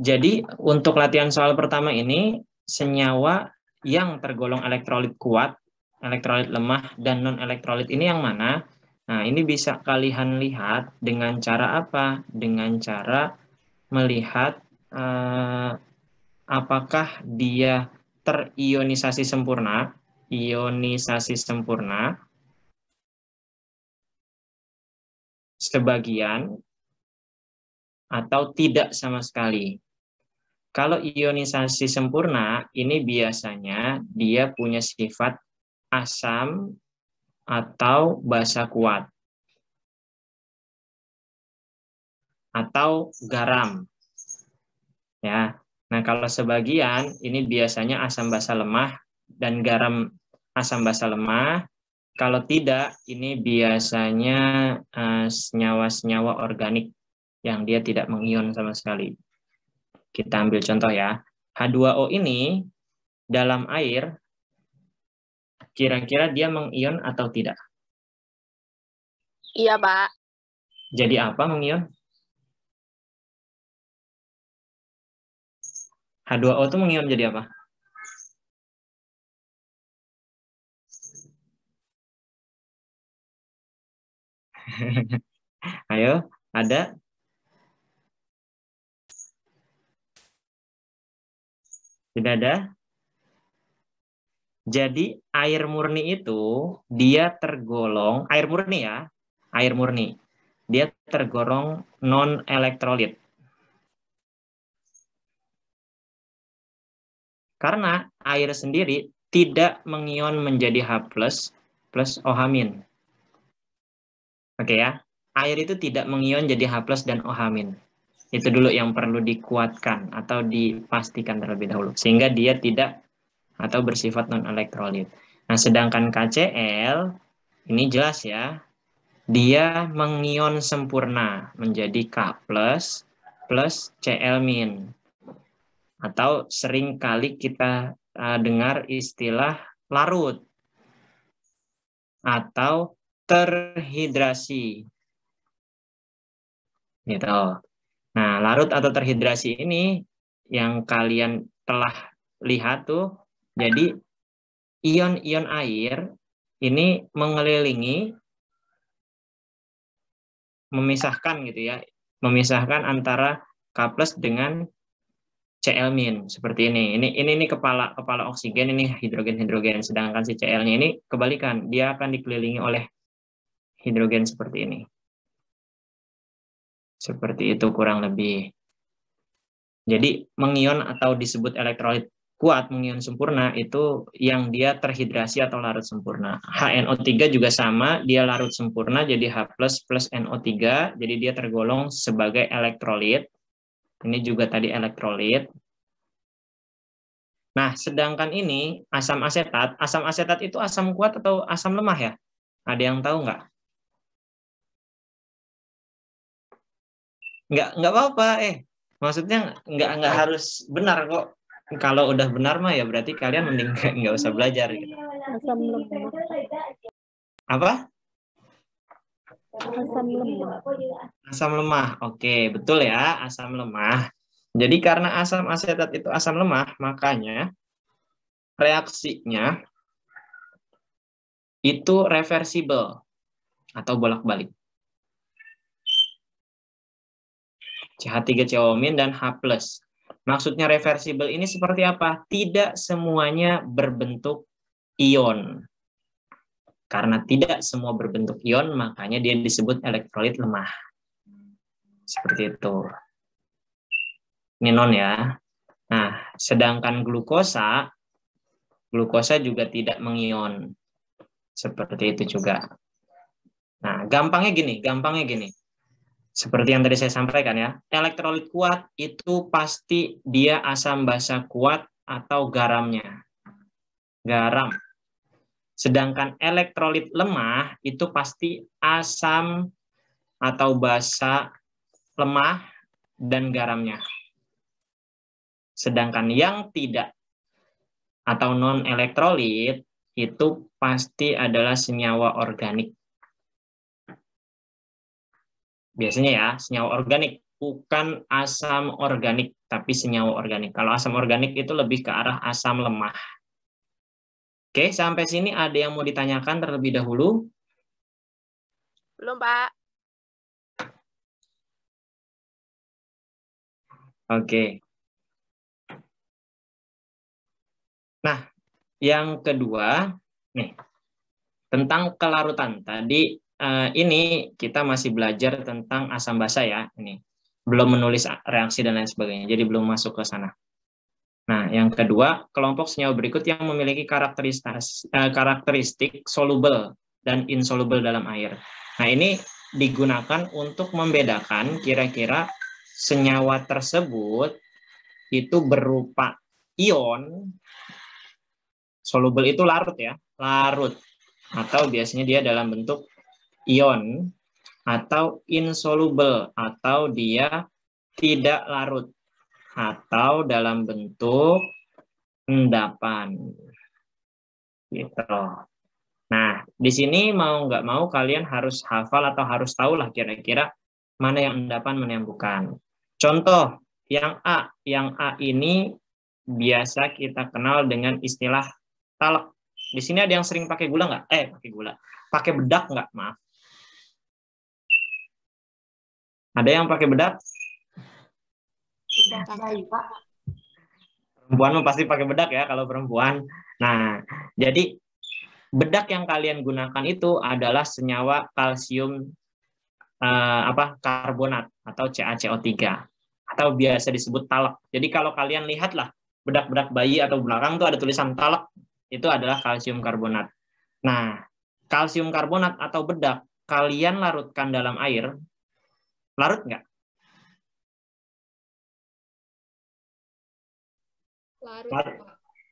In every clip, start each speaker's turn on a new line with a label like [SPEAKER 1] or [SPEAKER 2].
[SPEAKER 1] Jadi untuk latihan soal pertama ini, senyawa yang tergolong elektrolit kuat, elektrolit lemah, dan non-elektrolit ini yang mana? Nah, ini bisa kalian lihat dengan cara apa? Dengan cara melihat apakah dia terionisasi sempurna, ionisasi sempurna, sebagian, atau tidak sama sekali. Kalau ionisasi sempurna, ini biasanya dia punya sifat asam atau basa kuat, atau garam. Ya. Nah, kalau sebagian, ini biasanya asam basa lemah dan garam asam basa lemah. Kalau tidak, ini biasanya senyawa-senyawa organik yang dia tidak mengion sama sekali. Kita ambil contoh ya. H2O ini dalam air, kira-kira dia mengion atau tidak?
[SPEAKER 2] Iya, Pak.
[SPEAKER 1] Jadi apa mengion? H2O itu mengion jadi apa? Ayo, ada? Tidak ada? Jadi air murni itu dia tergolong, air murni ya, air murni. Dia tergolong non-elektrolit. Karena air sendiri tidak mengion menjadi H+, plus OH-. Oke ya, air itu tidak mengion jadi H+ dan OH-. Itu dulu yang perlu dikuatkan atau dipastikan terlebih dahulu. Sehingga dia tidak atau bersifat non-elektrolit. Nah, sedangkan KCl, ini jelas ya, dia mengion sempurna menjadi K+, plus Cl-. Atau sering kali kita dengar istilah larut atau terhidrasi. Gitu. Nah, larut atau terhidrasi ini yang kalian telah lihat tuh, jadi ion-ion air ini mengelilingi, memisahkan gitu ya, memisahkan antara K+ dengan Cl- seperti ini. Ini kepala oksigen, ini hidrogen. Sedangkan si Cl-nya ini kebalikan, dia akan dikelilingi oleh hidrogen seperti ini. Seperti itu kurang lebih. Jadi mengion atau disebut elektrolit kuat, mengion sempurna, itu yang dia terhidrasi atau larut sempurna. HNO3 juga sama, dia larut sempurna jadi H+ plus NO3, jadi dia tergolong sebagai elektrolit. Ini juga tadi elektrolit. Nah, sedangkan ini asam asetat itu asam kuat atau asam lemah ya? Ada yang tahu nggak? Nggak apa-apa, maksudnya nggak harus benar kok. Kalau udah benar mah ya berarti kalian mending nggak usah belajar gitu.
[SPEAKER 2] Asam lemah.
[SPEAKER 1] Apa?
[SPEAKER 2] Asam lemah.
[SPEAKER 1] Asam lemah. Oke, betul ya, asam lemah. Jadi karena asam asetat itu asam lemah, makanya reaksinya itu reversibel atau bolak-balik. CH3CO- dan H+. Maksudnya reversibel ini seperti apa? Tidak semuanya berbentuk ion. Karena tidak semua berbentuk ion, makanya dia disebut elektrolit lemah. Seperti itu. Ini non ya. Nah, sedangkan glukosa juga tidak mengion. Seperti itu juga. Nah, gampangnya gini. Seperti yang tadi saya sampaikan ya, elektrolit kuat itu pasti dia asam basa kuat atau garamnya. Garam. Sedangkan elektrolit lemah itu pasti asam atau basa lemah dan garamnya. Sedangkan yang tidak atau non-elektrolit itu pasti adalah senyawa organik. Biasanya ya, senyawa organik. bukan asam organik, tapi senyawa organik. Kalau asam organik itu lebih ke arah asam lemah. Oke, sampai sini ada yang mau ditanyakan terlebih dahulu?
[SPEAKER 2] Belum, Pak.
[SPEAKER 1] Oke. Nah, yang kedua, nih, tentang kelarutan. Tadi ini kita masih belajar tentang asam basa ya. Ini belum menulis reaksi dan lain sebagainya, jadi belum masuk ke sana. Nah, yang kedua, kelompok senyawa berikut yang memiliki karakteristik soluble dan insoluble dalam air. Nah, ini digunakan untuk membedakan kira-kira senyawa tersebut itu berupa ion, soluble itu larut ya, larut, atau biasanya dia dalam bentuk ion, atau insoluble, atau dia tidak larut, atau dalam bentuk endapan. Gitu. Nah, di sini mau nggak mau kalian harus hafal atau harus tahu lah kira-kira mana yang endapan, mana yang bukan. Contoh, yang A. Yang A ini biasa kita kenal dengan istilah talak. Di sini ada yang sering pakai gula nggak? Pakai gula. Pakai bedak nggak? Maaf. Ada yang pakai bedak?
[SPEAKER 3] Sudah baik, Pak.
[SPEAKER 1] Perempuan pasti pakai bedak ya kalau perempuan. Nah, jadi bedak yang kalian gunakan itu adalah senyawa kalsium karbonat atau CaCO3 atau biasa disebut talak. Jadi kalau kalian lihatlah bedak-bedak bayi atau belakang tuh ada tulisan talak, itu adalah kalsium karbonat. Nah, kalsium karbonat atau bedak kalian larutkan dalam air, larut nggak?
[SPEAKER 3] Larut, Pak.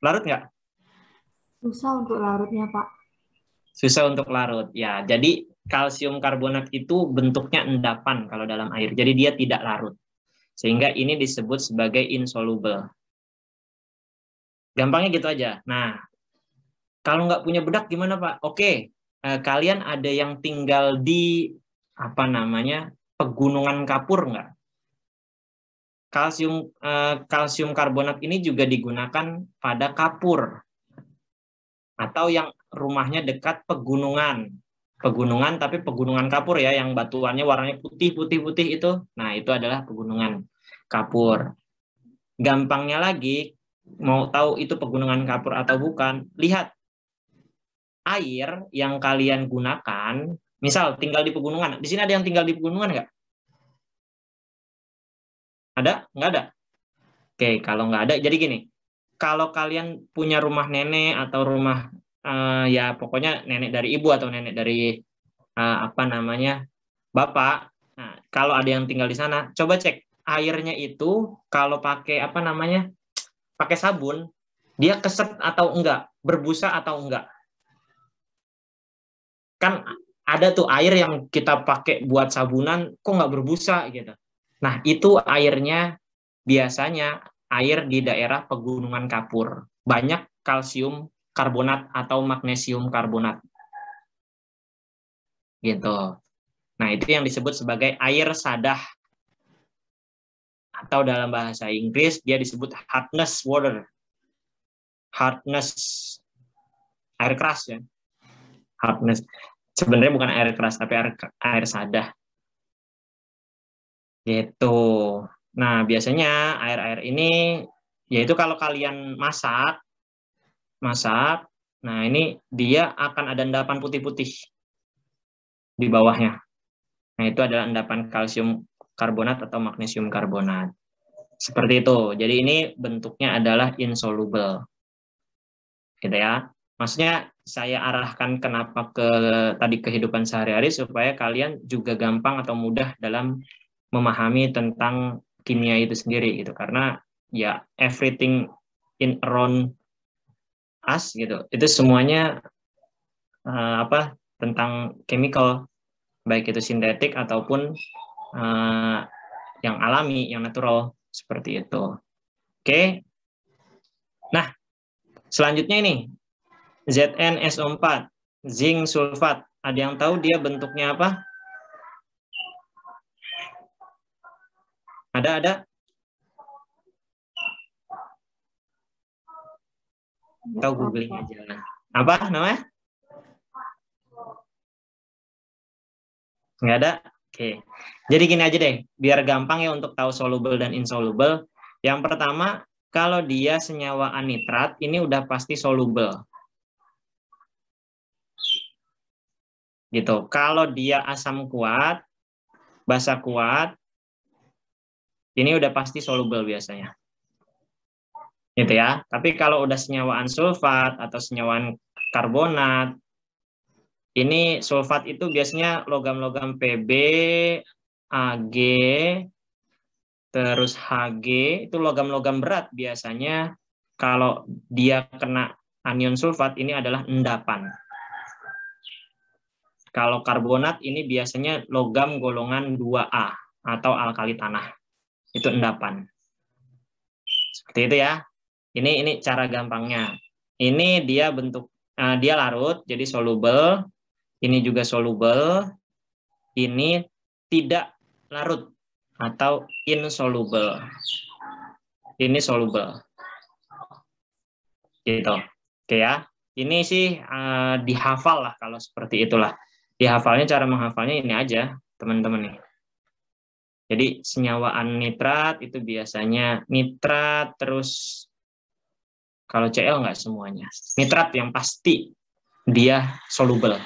[SPEAKER 1] Larut nggak?
[SPEAKER 3] Susah untuk larutnya, Pak.
[SPEAKER 1] Susah untuk larut. Ya, jadi kalsium karbonat itu bentuknya endapan kalau dalam air. Jadi dia tidak larut. Sehingga ini disebut sebagai insoluble. Gampangnya gitu aja. Nah, kalau nggak punya bedak gimana, Pak? Oke, kalian ada yang tinggal di pegunungan kapur nggak? Kalsium karbonat ini juga digunakan pada kapur atau yang rumahnya dekat pegunungan. Pegunungan tapi pegunungan kapur ya, yang batuannya warnanya putih itu. Nah, itu adalah pegunungan kapur. Gampangnya lagi, mau tahu itu pegunungan kapur atau bukan, lihat air yang kalian gunakan, misal tinggal di pegunungan. Di sini ada yang tinggal di pegunungan nggak? Ada? Nggak ada? Oke, kalau nggak ada, jadi gini. Kalau kalian punya rumah nenek atau rumah ya pokoknya nenek dari ibu atau nenek dari bapak. Nah, kalau ada yang tinggal di sana, coba cek airnya itu kalau pakai pakai sabun, dia keset atau enggak, berbusa atau enggak. Kan ada tuh air yang kita pakai buat sabunan, kok nggak berbusa gitu. Nah, itu airnya biasanya air di daerah pegunungan kapur. Banyak kalsium karbonat atau magnesium karbonat. Gitu. Nah, itu yang disebut sebagai air sadah. Atau dalam bahasa Inggris, dia disebut hardness water. Hardness. Air keras ya. Hardness. Sebenarnya bukan air keras, tapi air sadah. Gitu. Nah, biasanya air-air ini, yaitu kalau kalian masak, nah ini dia akan ada endapan putih-putih di bawahnya. Nah, itu adalah endapan kalsium karbonat atau magnesium karbonat. Seperti itu. Jadi ini bentuknya adalah insoluble. Gitu ya. Maksudnya saya arahkan kenapa ke tadi kehidupan sehari-hari supaya kalian juga gampang atau mudah dalam memahami tentang kimia itu sendiri gitu. Karena ya everything in around us gitu. Itu semuanya tentang chemical, baik itu sintetik ataupun yang alami, yang natural seperti itu. Oke. Nah, selanjutnya ini ZnSO4, zinc sulfat. Ada yang tahu dia bentuknya apa? Ada? Atau googling aja. Nah, apa namanya? Nggak ada? Oke. Jadi gini aja deh, biar gampang ya untuk tahu soluble dan insoluble. Yang pertama, kalau dia senyawa anitrat, ini udah pasti soluble. Gitu. Kalau dia asam kuat, basa kuat, ini udah pasti soluble biasanya. Gitu ya. Tapi kalau udah senyawaan sulfat atau senyawaan karbonat, ini sulfat itu biasanya logam-logam Pb, Ag, terus Hg, itu logam-logam berat biasanya. Kalau dia kena anion sulfat, ini adalah endapan. Kalau karbonat ini biasanya logam golongan 2A atau alkali tanah. Itu endapan. Seperti itu ya. Ini cara gampangnya. Ini dia bentuk dia larut jadi soluble. Ini juga soluble. Ini tidak larut atau insoluble. Ini soluble. Gitu. Oke ya. Ini sih dihafal lah kalau seperti itulah. Dihafalnya, cara menghafalnya ini aja, teman-teman nih. Jadi senyawaan nitrat itu biasanya nitrat, terus kalau Cl nggak semuanya. Nitrat yang pasti dia soluble.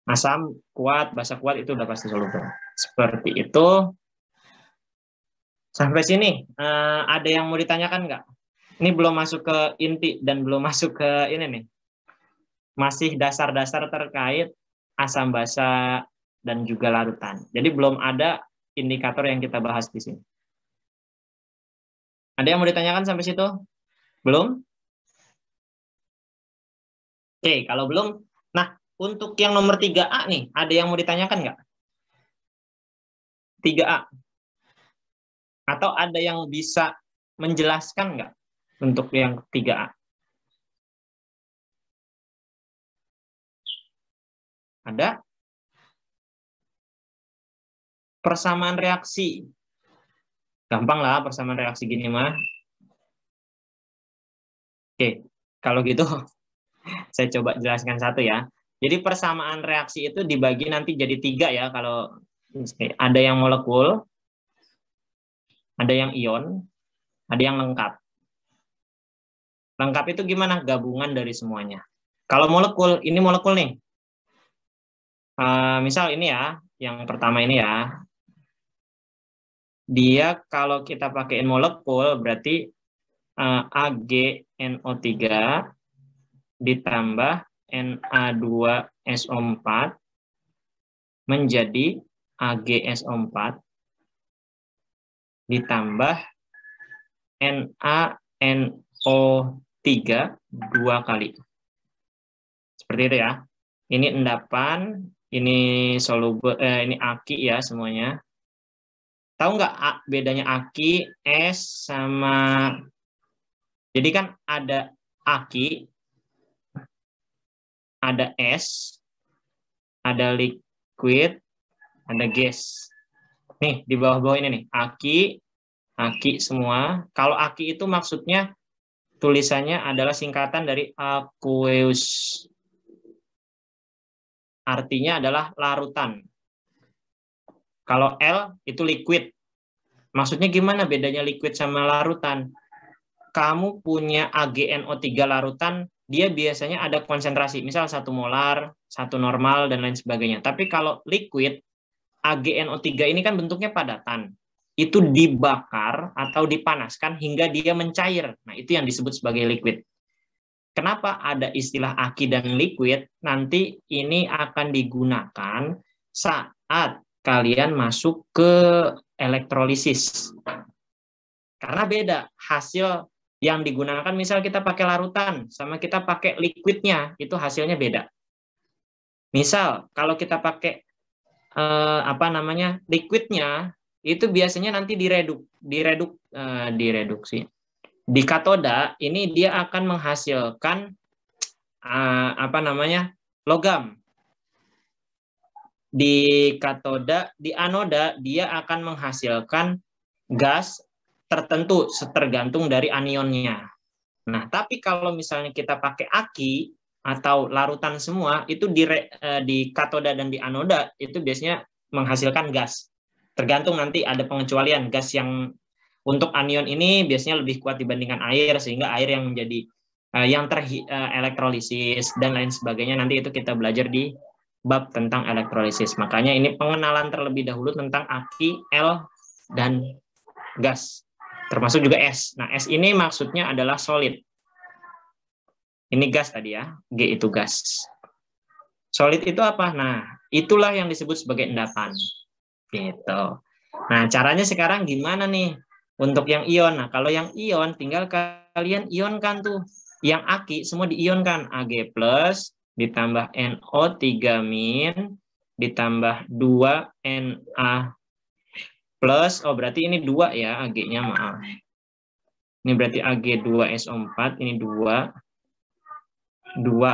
[SPEAKER 1] Asam kuat, basa kuat itu udah pasti soluble. Seperti itu. Sampai sini ada yang mau ditanyakan nggak? Ini belum masuk ke inti dan belum masuk ke ini nih. Masih dasar-dasar terkait asam basa dan juga larutan. Jadi belum ada indikator yang kita bahas di sini. Ada yang mau ditanyakan sampai situ? Belum? Oke, kalau belum, nah untuk yang nomor 3A nih, ada yang mau ditanyakan nggak? 3A. Atau ada yang bisa menjelaskan nggak untuk yang 3A? Ada? Persamaan reaksi. Gampang lah persamaan reaksi gini mah. Oke, kalau gitu saya coba jelaskan satu ya. Jadi persamaan reaksi itu dibagi nanti jadi 3 ya. Kalau ada yang molekul, ada yang ion, ada yang lengkap. Lengkap itu gimana? Gabungan dari semuanya. Kalau molekul, ini molekul nih. Misal ini ya, yang pertama ini ya. Dia kalau kita pakaiin molekul, berarti AgNO3 ditambah Na2SO4 menjadi AgSO4 ditambah NaNO3 2 kali. Seperti itu ya. Ini endapan, ini soluble, ini aki ya semuanya. Tahu nggak bedanya aki, es sama... Jadi kan ada aki, ada es, ada liquid, ada gas. Nih di bawah-bawah ini nih, aki semua. Kalau aki itu maksudnya tulisannya adalah singkatan dari aqueous. Artinya adalah larutan. Kalau L itu liquid. Maksudnya gimana bedanya liquid sama larutan? Kamu punya AgNO3 larutan, dia biasanya ada konsentrasi. Misal 1 molar, 1 normal, dan lain sebagainya. Tapi kalau liquid, AgNO3 ini kan bentuknya padatan. Itu dibakar atau dipanaskan hingga dia mencair. Nah, itu yang disebut sebagai liquid. Kenapa ada istilah aki dan liquid? Nanti ini akan digunakan saat kalian masuk ke elektrolisis. Karena beda hasil yang digunakan, misal kita pakai larutan sama kita pakai liquidnya, itu hasilnya beda. Misal kalau kita pakai liquidnya, itu biasanya nanti direduksi. Di katoda ini dia akan menghasilkan logam. di katoda, di anoda dia akan menghasilkan gas tertentu tergantung dari anionnya. Nah, tapi kalau misalnya kita pakai aki atau larutan semua, itu di katoda dan di anoda itu biasanya menghasilkan gas. Tergantung nanti ada pengecualian gas yang untuk anion ini biasanya lebih kuat dibandingkan air, sehingga air yang menjadi yang terelektrolisis dan lain sebagainya. Nanti itu kita belajar di bab tentang elektrolisis. Makanya ini pengenalan terlebih dahulu tentang aki, L, dan gas. Termasuk juga S. Nah, S ini maksudnya adalah solid. Ini gas tadi ya, G itu gas. Solid itu apa? Nah, itulah yang disebut sebagai endapan. Gitu. Nah, caranya sekarang gimana nih untuk yang ion? Nah, kalau yang ion tinggal kalian ionkan tuh. Yang aki semua diionkan. Ag plus ditambah NO3- ditambah 2Na plus, oh berarti ini 2 ya Ag-nya, maaf. Ini berarti Ag2SO4, ini 2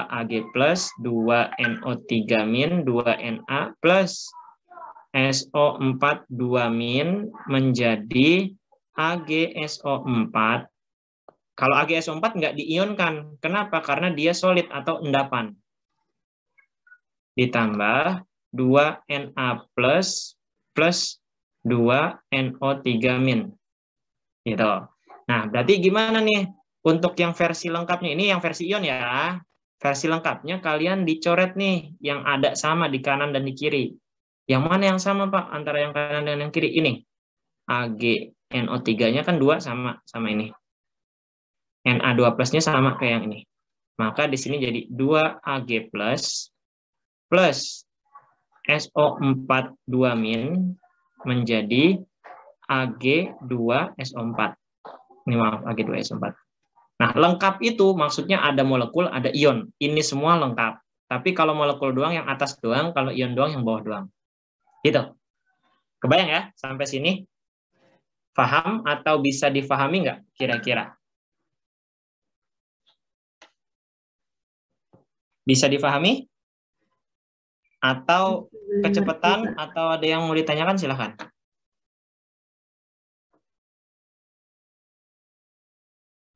[SPEAKER 1] Ag plus, 2NO3- 2Na plus SO4 2- menjadi AgSO4. Kalau AgSO4 nggak diionkan. Kenapa? Karena dia solid atau endapan. Ditambah 2Na plus 2NO3-. Gitu. Nah, berarti gimana nih untuk yang versi lengkapnya? Ini yang versi ion ya. Versi lengkapnya kalian dicoret nih yang ada sama di kanan dan di kiri. Yang mana yang sama, Pak, antara yang kanan dan yang kiri? Ini. AgNO3-nya kan 2 sama ini. Na2 plusnya sama kayak yang ini. Maka di sini jadi 2Ag plus SO4 2- menjadi Ag2SO4. Ini maaf, Ag2SO4. Nah, lengkap itu maksudnya ada molekul, ada ion. Ini semua lengkap. Tapi kalau molekul doang yang atas doang, kalau ion doang yang bawah doang. Gitu. Kebayang ya sampai sini? Paham atau bisa difahami nggak kira-kira? Bisa difahami? Atau kecepatan? Atau ada yang mau ditanyakan? Silahkan.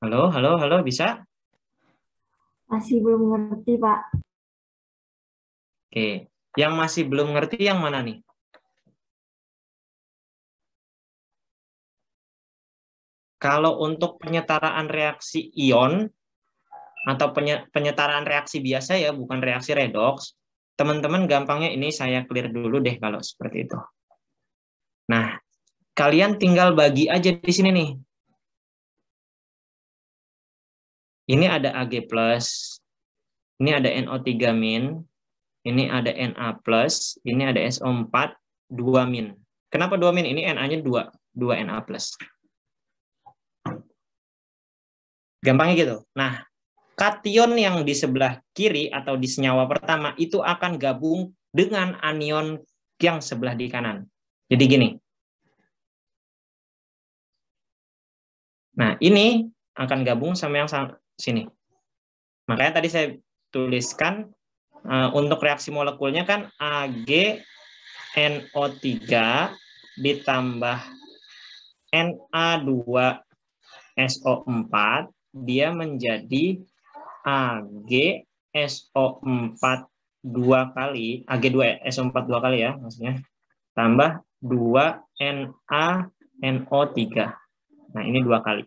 [SPEAKER 1] Halo, bisa?
[SPEAKER 3] Masih belum ngerti, Pak.
[SPEAKER 1] Oke. Yang masih belum ngerti yang mana nih? Kalau untuk penyetaraan reaksi ion atau penyetaraan reaksi biasa ya, bukan reaksi redoks, teman-teman gampangnya ini saya clear dulu deh kalau seperti itu. Nah, kalian tinggal bagi aja di sini nih. Ini ada Ag+, ini ada NO3-, ini ada Na+, ini ada SO4 2-. Kenapa 2-? Ini Na-nya 2 Na+. Gampangnya gitu. Nah, kation yang di sebelah kiri atau di senyawa pertama itu akan gabung dengan anion yang sebelah di kanan. Jadi gini. Nah, ini akan gabung sama yang sini. Makanya tadi saya tuliskan untuk reaksi molekulnya kan AgNO3 ditambah Na2SO4 dia menjadi AgSO4 2 kali, Ag2SO4 2 kali ya maksudnya, tambah 2NaNO3. Nah, ini 2 kali.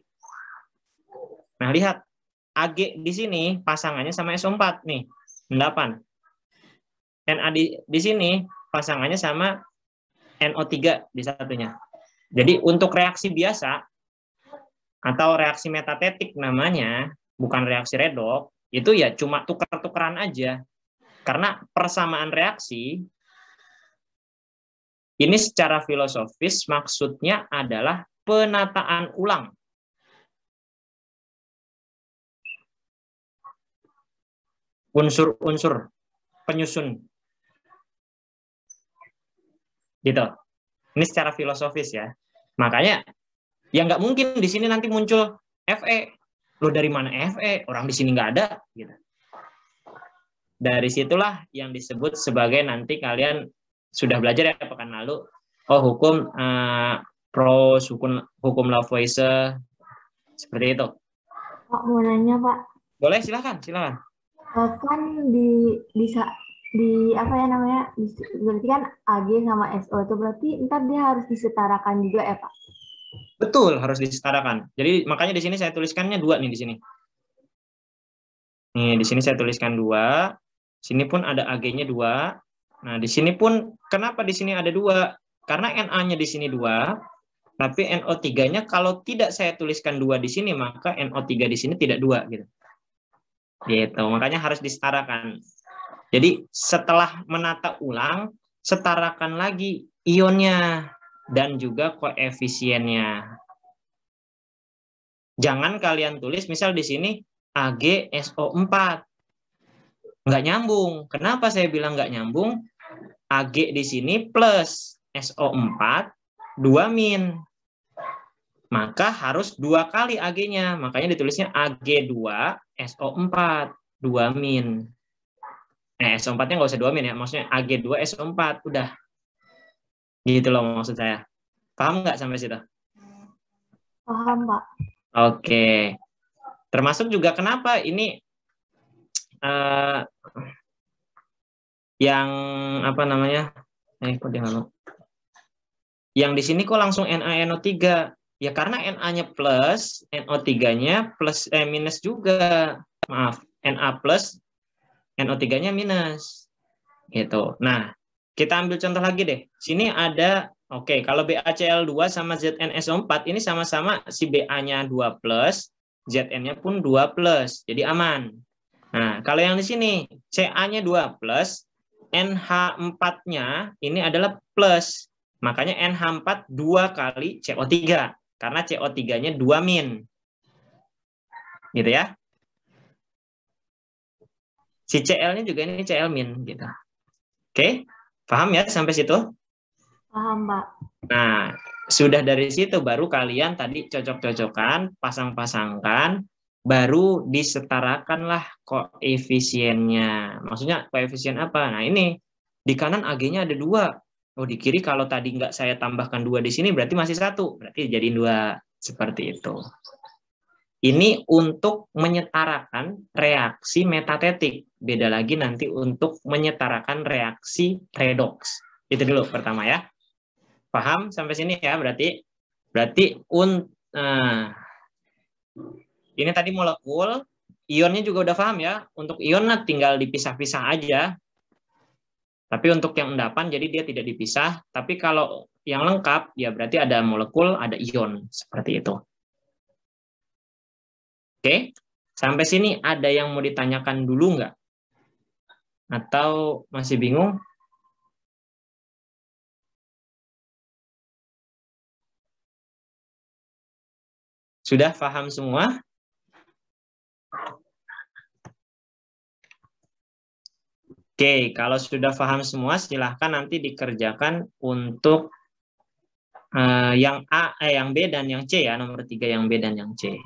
[SPEAKER 1] Nah, lihat Ag di sini pasangannya sama SO4 nih, endapan. Na di sini pasangannya sama NO3 di satunya. Jadi untuk reaksi biasa atau reaksi metatetik namanya, bukan reaksi redoks, itu ya cuma tukar-tukaran aja. Karena persamaan reaksi ini secara filosofis maksudnya adalah penataan ulang. Unsur-unsur penyusun. Gitu. Ini secara filosofis ya. Makanya ya nggak mungkin di sini nanti muncul Fe. Loh, dari mana Fe? Orang di sini nggak ada. Gitu. Dari situlah yang disebut sebagai nanti kalian sudah belajar ya pekan lalu. Oh, hukum Proust, hukum Lavoisier, seperti itu.
[SPEAKER 3] Pak, mau nanya, Pak.
[SPEAKER 1] Boleh, silakan.
[SPEAKER 3] Kan di apa ya namanya? Berarti kan AG sama SO itu berarti ntar dia harus disetarakan juga ya, Pak?
[SPEAKER 1] Betul, harus disetarakan. Jadi makanya di sini saya tuliskannya 2 nih di sini. Nih, di sini saya tuliskan 2. Sini pun ada AG-nya 2. Nah, di sini pun kenapa di sini ada 2? Karena Na-nya di sini 2, tapi NO3-nya kalau tidak saya tuliskan 2 di sini, maka NO3 di sini tidak 2 gitu. Gitu, makanya harus disetarakan. Jadi setelah menata ulang, setarakan lagi ionnya dan juga koefisiennya. Jangan kalian tulis misal di sini AgSO4. Nggak nyambung. Kenapa saya bilang nggak nyambung? Ag di sini plus SO4 2 min. Maka harus 2 kali Ag-nya. Makanya ditulisnya Ag2 SO4 2 min. SO4-nya nggak usah 2 min ya. Maksudnya Ag2 SO4 udah. Gitu loh maksud saya. Paham nggak sampai situ?
[SPEAKER 3] Paham, Pak.
[SPEAKER 1] Oke. Termasuk juga kenapa ini yang apa namanya? Kok dia nggak? Yang di sini kok langsung NaNO3? Ya karena Na-nya plus, NO3-nya plus minus juga. Maaf, Na plus, NO3-nya minus. Gitu. Nah, kita ambil contoh lagi deh. Sini ada, oke, kalau BaCl2 sama ZnSO4 ini sama-sama si Ba-nya 2 plus, Zn-nya pun 2 plus. Jadi aman. Nah, kalau yang di sini Ca-nya 2 plus, NH4-nya ini adalah plus. Makanya NH4 2 kali CO3. Karena CO3-nya 2 min. Gitu ya. Si Cl-nya juga ini Cl min. Gitu. Oke, paham ya sampai situ?
[SPEAKER 3] Paham, Pak.
[SPEAKER 1] Nah, sudah dari situ baru kalian tadi cocok-cocokan, pasang-pasangkan, baru disetarakanlah koefisiennya. Maksudnya koefisien apa? Nah, ini di kanan Ag-nya ada 2. Oh, di kiri kalau tadi nggak saya tambahkan 2 di sini berarti masih 1. Berarti jadi 2. Seperti itu. Ini untuk menyetarakan reaksi metatetik. Beda lagi nanti untuk menyetarakan reaksi redoks. Itu dulu pertama ya. Paham sampai sini ya berarti? Ini tadi molekul, ionnya juga udah paham ya. Untuk ion tinggal dipisah-pisah aja. Tapi untuk yang endapan jadi dia tidak dipisah. Tapi kalau yang lengkap ya berarti ada molekul, ada ion seperti itu. Oke, sampai sini ada yang mau ditanyakan dulu nggak? Atau masih bingung? Sudah paham semua? Oke, kalau sudah paham semua, silahkan nanti dikerjakan untuk yang A, yang B dan yang C ya, nomor 3 yang B dan yang C.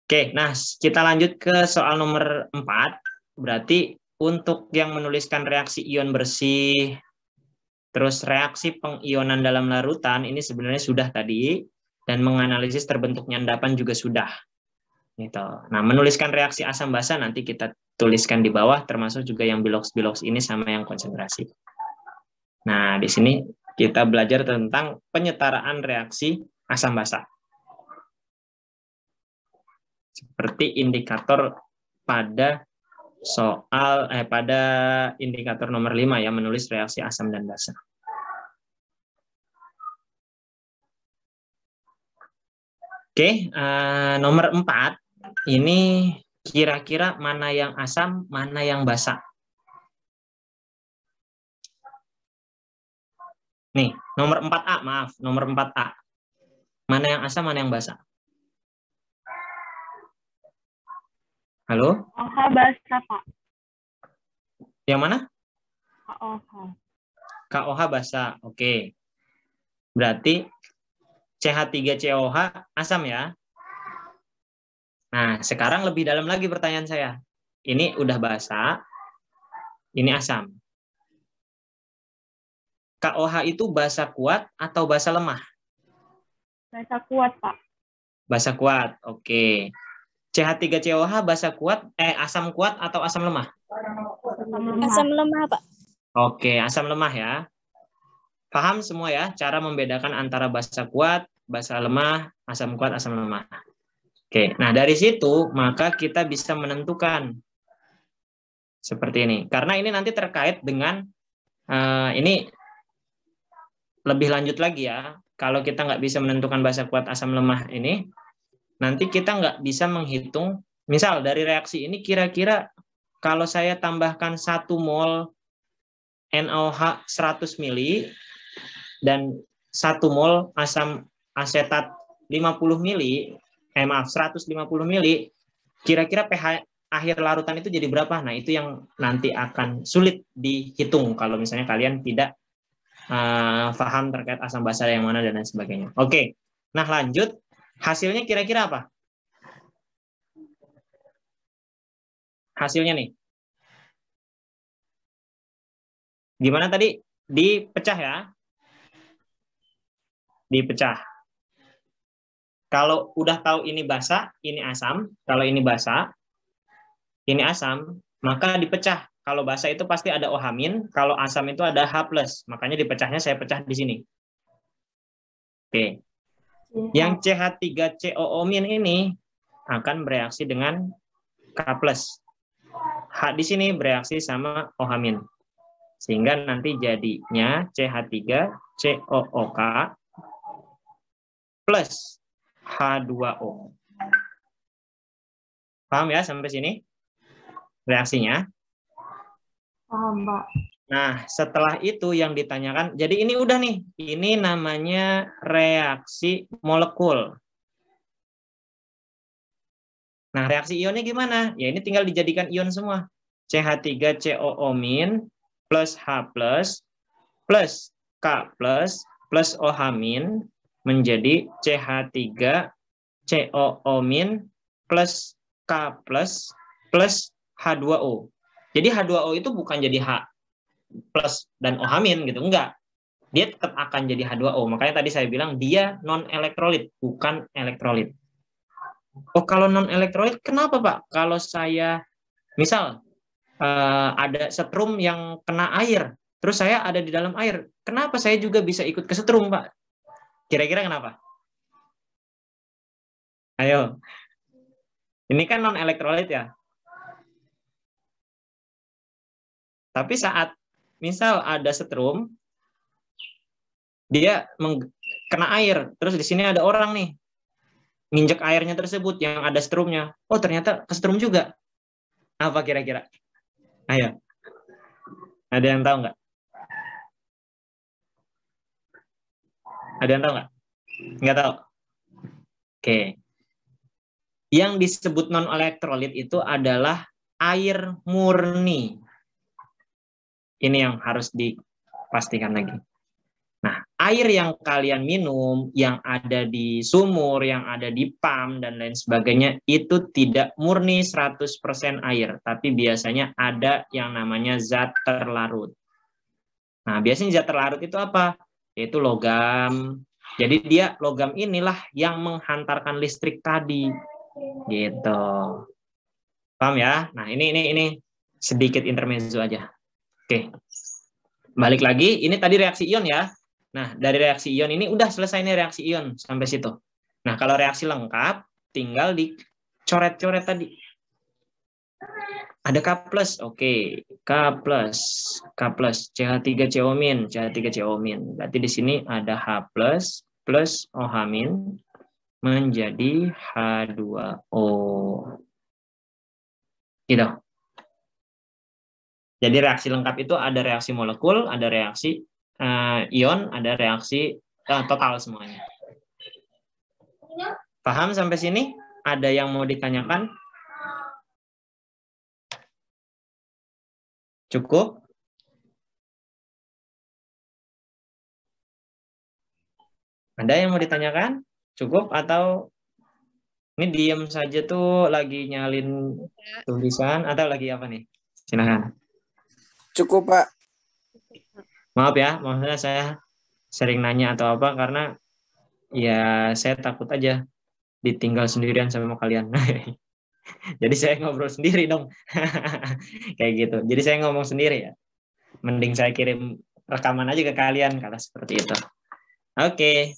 [SPEAKER 1] Oke, nah kita lanjut ke soal nomor 4. Berarti untuk yang menuliskan reaksi ion bersih, terus reaksi pengionan dalam larutan, ini sebenarnya sudah tadi, dan menganalisis terbentuknya endapan juga sudah. Gitu. Nah, menuliskan reaksi asam basa nanti kita tuliskan di bawah, termasuk juga yang biloks-biloks ini sama yang konsentrasi. Nah, di sini kita belajar tentang penyetaraan reaksi asam basa. Seperti indikator pada soal pada indikator nomor 5 ya, menulis reaksi asam dan basa. Oke, nomor 4 ini kira-kira mana yang asam, mana yang basa? Nih, nomor 4A, maaf, nomor 4A. Mana yang asam, mana yang basa? Halo?
[SPEAKER 2] OH basa, Pak.
[SPEAKER 1] Yang mana?
[SPEAKER 2] KOH.
[SPEAKER 1] KOH basa, oke. Berarti CH3COH asam ya? Nah, sekarang lebih dalam lagi pertanyaan saya. Ini udah basa, ini asam. KOH itu basa kuat atau basa lemah?
[SPEAKER 2] Basa kuat, Pak.
[SPEAKER 1] Basa kuat, oke. CH3COH basa kuat, asam kuat atau asam lemah?
[SPEAKER 2] Asam lemah.
[SPEAKER 4] Asam lemah, Pak.
[SPEAKER 1] Oke, asam lemah ya. Paham semua ya cara membedakan antara basa kuat, basa lemah, asam kuat, asam lemah. Oke, nah dari situ maka kita bisa menentukan seperti ini. Karena ini nanti terkait dengan ini lebih lanjut lagi ya. Kalau kita nggak bisa menentukan basa kuat, asam lemah ini, nanti kita nggak bisa menghitung. Misal dari reaksi ini kira-kira kalau saya tambahkan 1 mol NaOH 100 mili dan 1 mol asam asetat 50 mili, 150 mili, kira-kira pH akhir larutan itu jadi berapa? Nah, itu yang nanti akan sulit dihitung kalau misalnya kalian tidak paham terkait asam basa yang mana dan lain sebagainya. Oke, nah lanjut. Hasilnya kira-kira apa? Hasilnya nih. Gimana tadi? Dipecah ya. Dipecah. Kalau udah tahu ini basa, ini asam. Kalau ini basa, ini asam, maka dipecah. Kalau basa itu pasti ada OH-, kalau asam itu ada H+. Makanya dipecahnya saya pecah di sini. Oke. Yang CH3COO- ini akan bereaksi dengan K+. H di sini bereaksi sama OH-. Sehingga nanti jadinya CH3COOK plus H2O. Paham ya sampai sini reaksinya?
[SPEAKER 3] Paham, Pak.
[SPEAKER 1] Nah, setelah itu yang ditanyakan, jadi ini udah nih, ini namanya reaksi molekul. Nah, reaksi ionnya gimana? Ya ini tinggal dijadikan ion semua. CH3COO- plus H+, plus K+, plus OH- menjadi CH3COO- plus K+, plus H2O. Jadi H2O itu bukan jadi H plus dan OH- gitu, enggak. Dia tetap akan jadi H2O. Makanya tadi saya bilang dia non-elektrolit, bukan elektrolit. Oh, kalau non-elektrolit kenapa, Pak? Kalau saya misal ada setrum yang kena air, terus saya ada di dalam air, kenapa saya juga bisa ikut ke setrum, Pak? Kira-kira kenapa? Ayo. Ini kan non-elektrolit ya. Tapi saat misal ada setrum, dia kena air, terus di sini ada orang nih, nginjek airnya tersebut yang ada strumnya. Oh, ternyata kesetrum juga. Apa kira-kira? Ayo. Ada yang tahu nggak? Ada yang tahu nggak? Nggak tahu. Oke. Yang disebut non-elektrolit itu adalah air murni. Ini yang harus dipastikan lagi. Nah, air yang kalian minum, yang ada di sumur, yang ada di pam, dan lain sebagainya, itu tidak murni 100% air. Tapi biasanya ada yang namanya zat terlarut. Nah, biasanya zat terlarut itu apa? Yaitu logam. Jadi dia logam inilah yang menghantarkan listrik tadi. Gitu. Paham ya? Nah, ini sedikit intermezzo aja. Oke. Balik lagi, ini tadi reaksi ion ya. Nah, dari reaksi ion ini udah selesai nih reaksi ion sampai situ. Nah, kalau reaksi lengkap tinggal dicoret-coret tadi. Ada K+, oke. K+, CH3COO-, CH3COO-. Berarti di sini ada H+, plus OH- menjadi H2O. Gitu. Jadi reaksi lengkap itu ada reaksi molekul, ada reaksi ion, ada reaksi total semuanya. Paham sampai sini? Ada yang mau ditanyakan? Cukup? Ada yang mau ditanyakan? Cukup atau ini diem saja tuh lagi nyalin tulisan atau lagi apa nih? Silakan.
[SPEAKER 5] Cukup, Pak.
[SPEAKER 1] Maaf ya, maksudnya saya sering nanya atau apa karena ya saya takut aja ditinggal sendirian sama kalian. Jadi saya ngobrol sendiri dong. Kayak gitu. Jadi saya ngomong sendiri ya. Mending saya kirim rekaman aja ke kalian kalau seperti itu. Oke.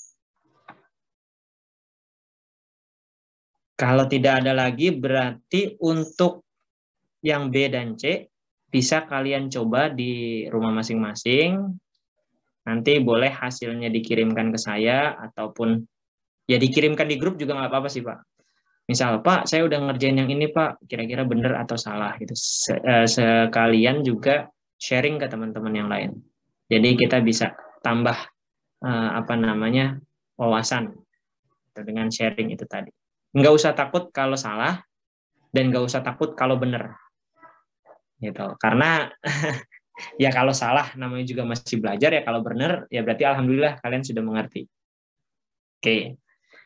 [SPEAKER 1] Kalau tidak ada lagi berarti untuk yang B dan C bisa kalian coba di rumah masing-masing. Nanti boleh hasilnya dikirimkan ke saya ataupun ya dikirimkan di grup juga nggak apa-apa sih Pak. Misal Pak, saya udah ngerjain yang ini Pak, kira-kira benar atau salah gitu. Sekalian juga sharing ke teman-teman yang lain. Jadi kita bisa tambah wawasan dengan sharing itu tadi. Nggak usah takut kalau salah dan nggak usah takut kalau benar. Gitu. Karena ya kalau salah namanya juga masih belajar, ya kalau benar ya berarti alhamdulillah kalian sudah mengerti. Oke.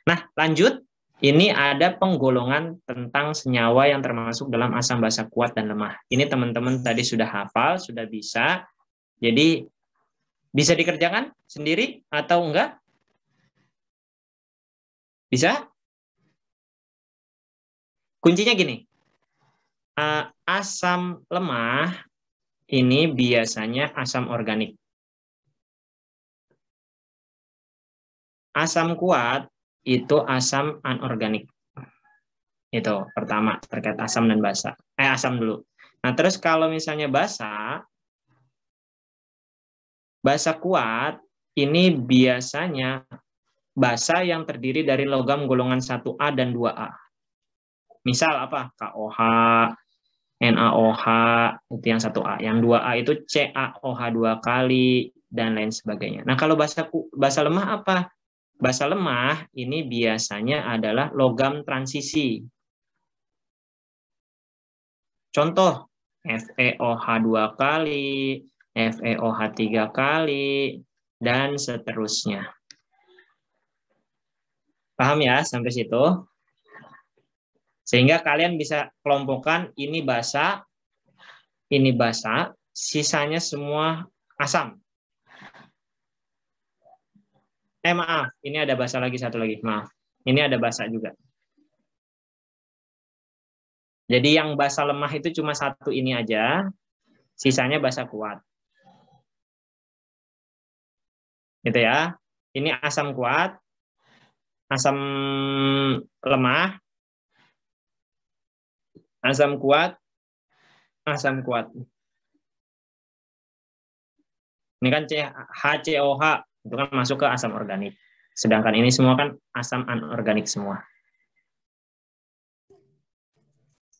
[SPEAKER 1] Nah, lanjut. Ini ada penggolongan tentang senyawa yang termasuk dalam asam basa kuat dan lemah. Ini teman-teman tadi sudah hafal, sudah bisa. Jadi bisa dikerjakan sendiri atau enggak? Bisa? Kuncinya gini. Asam lemah ini biasanya asam organik. Asam kuat itu asam anorganik. Itu pertama terkait asam dan basa. Asam dulu. Nah, terus kalau misalnya basa kuat ini biasanya basa yang terdiri dari logam golongan 1A dan 2A. Misal apa? KOH, NaOH, itu yang 1A. Yang 2A itu CaOH 2 kali, dan lain sebagainya. Nah, kalau basa lemah apa? Basa lemah ini biasanya adalah logam transisi. Contoh, FeOH 2 kali, FeOH 3 kali, dan seterusnya. Paham ya sampai situ? Sehingga kalian bisa kelompokkan ini basa, sisanya semua asam. Maaf, ini ada basa lagi, satu lagi, maaf. Ini ada basa juga. Jadi yang basa lemah itu cuma satu ini aja, sisanya basa kuat. Gitu ya. Ini asam kuat, asam lemah, asam kuat, asam kuat. Ini kan HCOH, itu kan masuk ke asam organik. Sedangkan ini semua kan asam anorganik semua.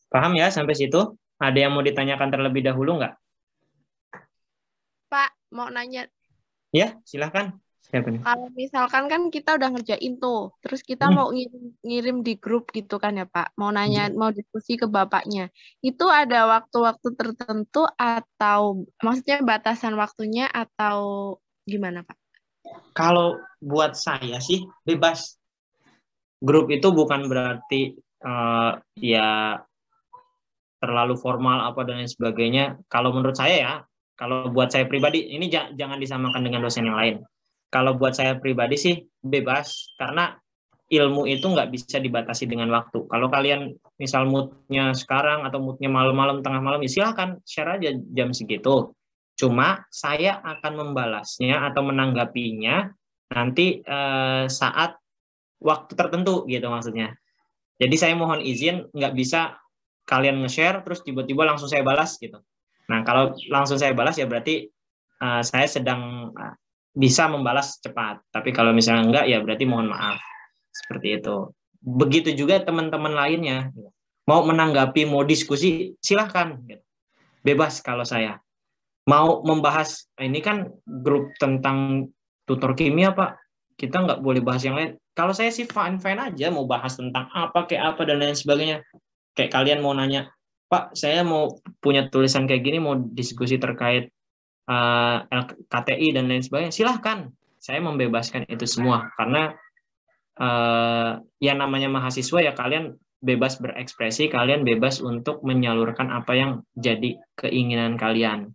[SPEAKER 1] Paham ya sampai situ? Ada yang mau ditanyakan terlebih dahulu nggak?
[SPEAKER 4] Pak, mau nanya.
[SPEAKER 1] Ya, silahkan. Siapa nih?
[SPEAKER 4] Kalau misalkan kan kita udah ngerjain tuh, terus kita mau ngirim di grup gitu kan ya Pak, mau nanya, mau diskusi ke bapaknya. Itu ada waktu-waktu tertentu atau maksudnya batasan waktunya atau gimana Pak?
[SPEAKER 1] Kalau buat saya sih bebas. Grup itu bukan berarti ya terlalu formal apa dan lain sebagainya. Kalau menurut saya ya, kalau buat saya pribadi, ini jangan disamakan dengan dosen yang lain. Kalau buat saya pribadi sih bebas, karena ilmu itu nggak bisa dibatasi dengan waktu. Kalau kalian misal moodnya sekarang atau moodnya malam-malam, tengah malam, ya silahkan share aja jam segitu. Cuma saya akan membalasnya atau menanggapinya nanti saat waktu tertentu gitu maksudnya. Jadi saya mohon izin, nggak bisa kalian nge-share terus tiba-tiba langsung saya balas gitu. Nah, kalau langsung saya balas ya berarti saya sedang bisa membalas cepat. Tapi kalau misalnya enggak ya berarti mohon maaf. Seperti itu. Begitu juga teman-teman lainnya. Mau menanggapi, mau diskusi, silahkan. Bebas kalau saya. Mau membahas, ini kan grup tentang tutor kimia Pak. Kita nggak boleh bahas yang lain. Kalau saya sih fine-fine aja, mau bahas tentang apa, kayak apa, dan lain sebagainya. Kayak kalian mau nanya, Pak, saya mau punya tulisan kayak gini, mau diskusi terkait LKTI dan lain sebagainya, silahkan. Saya membebaskan itu semua, karena yang namanya mahasiswa ya kalian bebas berekspresi, kalian bebas untuk menyalurkan apa yang jadi keinginan kalian.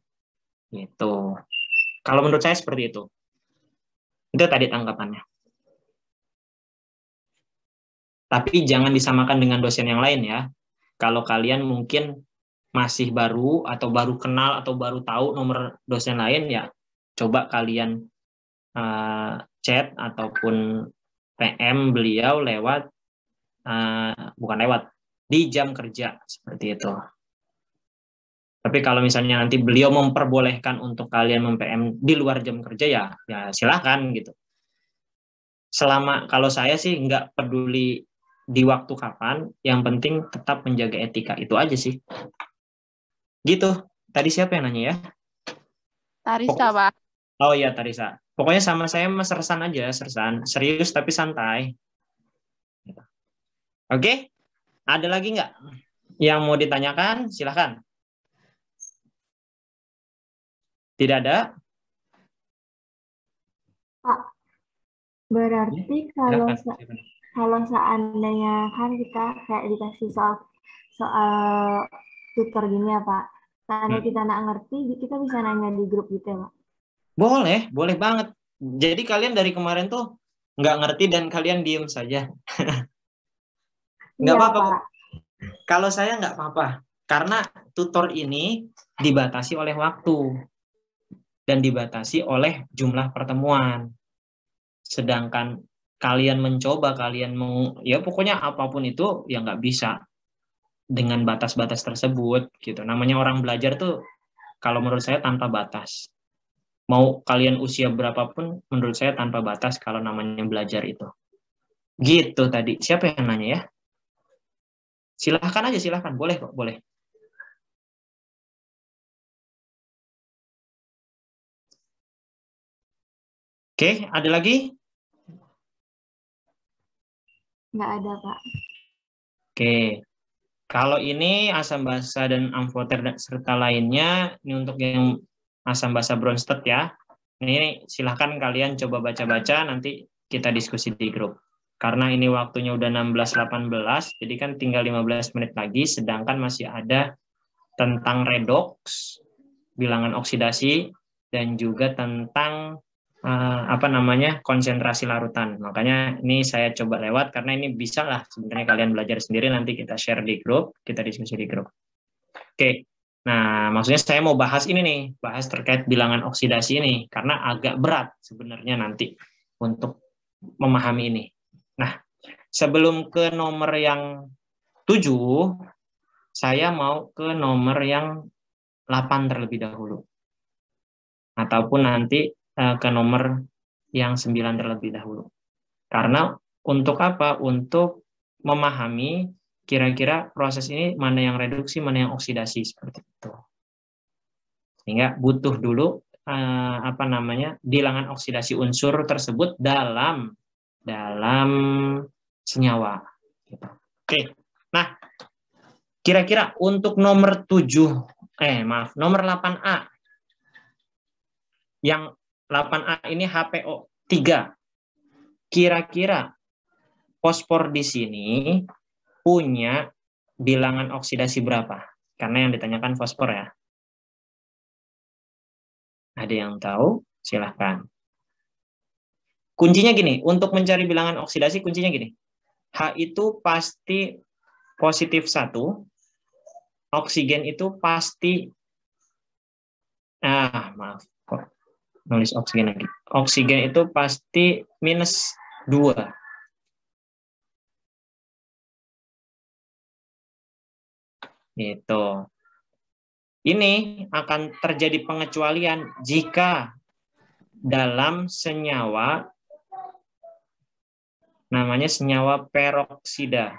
[SPEAKER 1] Gitu. Kalau menurut saya seperti itu. Itu tadi tanggapannya. Tapi jangan disamakan dengan dosen yang lain ya. Kalau kalian mungkin masih baru atau baru kenal atau baru tahu nomor dosen lain, ya coba kalian chat ataupun PM beliau lewat, bukan lewat, di jam kerja, seperti itu. Tapi kalau misalnya nanti beliau memperbolehkan untuk kalian mem-PM di luar jam kerja, ya silahkan gitu. Kalau saya sih nggak peduli di waktu kapan, yang penting tetap menjaga etika, itu aja sih. Gitu. Tadi siapa yang nanya ya?
[SPEAKER 4] Tarisa, Pak.
[SPEAKER 1] Oh iya, Tarisa. Pokoknya sama saya mas Sersan aja, Sersan. Serius tapi santai. Oke? Ada lagi nggak yang mau ditanyakan? Silahkan. Tidak ada?
[SPEAKER 3] Pak, berarti kalau seandainya kan kita kayak dikasih soal tutor gini ya Pak, seandainya kita nggak ngerti, kita bisa nanya di grup gitu ya Pak?
[SPEAKER 1] Boleh banget. Jadi kalian dari kemarin tuh nggak ngerti dan kalian diem saja. Nggak apa-apa.
[SPEAKER 3] Pak.
[SPEAKER 1] Kalau saya nggak apa-apa. Karena tutor ini dibatasi oleh waktu dan dibatasi oleh jumlah pertemuan. Sedangkan kalian mencoba, ya pokoknya apapun itu ya nggak bisa dengan batas-batas tersebut gitu. Namanya orang belajar tuh kalau menurut saya tanpa batas. Mau kalian usia berapapun, menurut saya tanpa batas kalau namanya belajar itu. Gitu tadi. Siapa yang nanya ya? Silahkan aja, silahkan. Boleh kok, boleh. Oke, ada lagi?
[SPEAKER 3] Nggak ada, Pak.
[SPEAKER 1] Oke. Kalau ini asam basa dan amfoter serta lainnya, ini untuk yang asam basa Bronsted ya. Ini silahkan kalian coba baca-baca, nanti kita diskusi di grup. Karena ini waktunya udah 16.18, jadi kan tinggal 15 menit lagi, sedangkan masih ada tentang redoks, bilangan oksidasi, dan juga tentang konsentrasi larutan. Makanya ini saya coba lewat, karena ini bisa lah sebenarnya kalian belajar sendiri, nanti kita share di grup, kita diskusi di grup. Oke. Nah, maksudnya saya mau bahas ini nih, bahas terkait bilangan oksidasi ini, karena agak berat sebenarnya nanti untuk memahami ini. Nah, sebelum ke nomor yang 7, saya mau ke nomor yang 8 terlebih dahulu. Ataupun nanti ke nomor yang 9 terlebih dahulu. Karena untuk apa? Untuk memahami kira-kira proses ini mana yang reduksi, mana yang oksidasi, seperti itu. Sehingga butuh dulu bilangan oksidasi unsur tersebut dalam senyawa. Oke. Nah, kira-kira untuk nomor 8A. Yang 8A ini HPO3. Kira-kira fosfor di sini punya bilangan oksidasi berapa? Karena yang ditanyakan fosfor ya. Ada yang tahu? Silahkan. Kuncinya gini, untuk mencari bilangan oksidasi kuncinya gini. H itu pasti positif 1, oksigen itu pasti, maaf, kok nulis oksigen lagi. Oksigen itu pasti -2. Gitu. Ini akan terjadi pengecualian jika dalam senyawa namanya senyawa peroksida.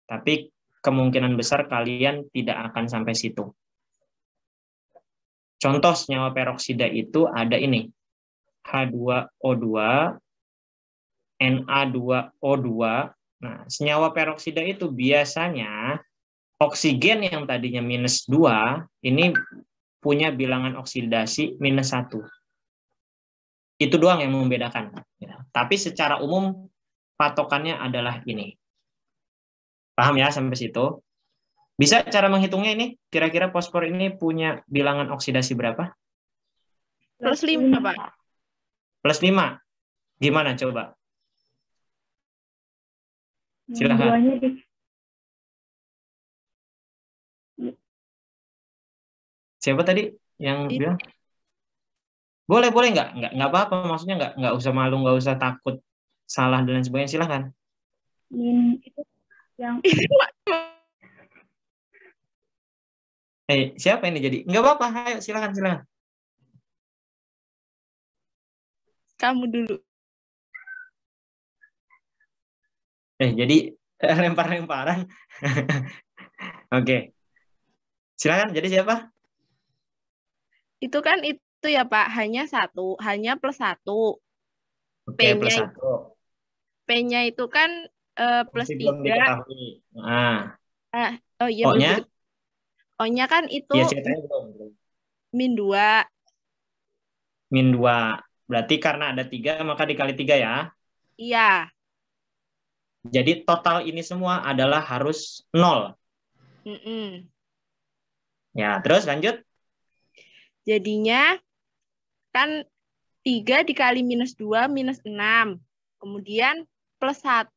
[SPEAKER 1] Tapi kemungkinan besar kalian tidak akan sampai situ. Contoh senyawa peroksida itu ada ini. H2O2, Na2O2. Nah, senyawa peroksida itu biasanya oksigen yang tadinya -2, ini punya bilangan oksidasi -1. Itu doang yang membedakan. Tapi secara umum patokannya adalah ini. Paham ya sampai situ? Bisa cara menghitungnya ini? Kira-kira fosfor ini punya bilangan oksidasi berapa?
[SPEAKER 4] Plus 5, Pak.
[SPEAKER 1] Plus 5. Gimana coba?
[SPEAKER 2] Yang
[SPEAKER 1] Silakan.
[SPEAKER 2] duanya di
[SPEAKER 1] Siapa tadi yang
[SPEAKER 4] Iya.
[SPEAKER 1] bilang? Boleh nggak apa-apa. Maksudnya nggak usah malu, nggak usah takut salah dan lain sebagainya. Silakan.
[SPEAKER 2] itu yang
[SPEAKER 1] Siapa ini jadi? Nggak apa-apa. Ayo silakan.
[SPEAKER 4] Kamu dulu.
[SPEAKER 1] Jadi lempar-lemparan. Oke. Silakan. Jadi siapa?
[SPEAKER 4] Itu kan itu ya Pak, hanya plus 1.
[SPEAKER 1] Oke, plus 1.
[SPEAKER 4] P-nya itu kan plus
[SPEAKER 1] Masih belum
[SPEAKER 4] 3.
[SPEAKER 1] diketahui. Nah,
[SPEAKER 4] Oh iya,
[SPEAKER 1] O-nya?
[SPEAKER 4] O-nya kan itu
[SPEAKER 1] Iya, ceritanya belum.
[SPEAKER 4] min 2.
[SPEAKER 1] Min 2. Berarti karena ada 3, maka dikali 3 ya.
[SPEAKER 4] Iya.
[SPEAKER 1] Jadi total ini semua adalah harus 0.
[SPEAKER 4] Mm-mm.
[SPEAKER 1] Ya, terus lanjut.
[SPEAKER 4] Jadinya kan 3 dikali minus 2 minus 6. Kemudian plus 1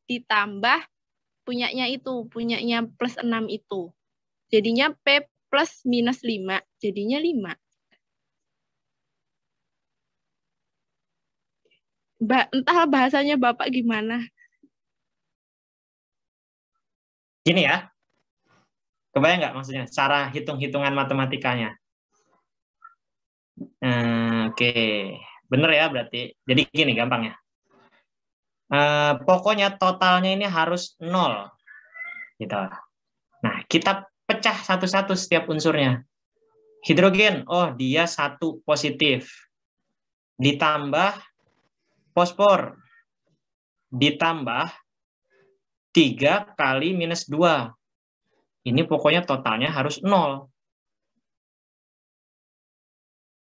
[SPEAKER 4] ditambah punyanya plus 6 itu. Jadinya P plus minus 5. Jadinya 5. Entah bahasanya Bapak gimana.
[SPEAKER 1] Gini ya. Kebayang nggak maksudnya? Cara hitung-hitungan matematikanya. Oke. Bener ya berarti. Jadi gini gampang ya. Pokoknya totalnya ini harus 0. Gitu. Nah, kita pecah satu-satu setiap unsurnya. Hidrogen, oh dia 1 positif. Ditambah fosfor. Ditambah 3 kali minus 2. Ini pokoknya totalnya harus 0.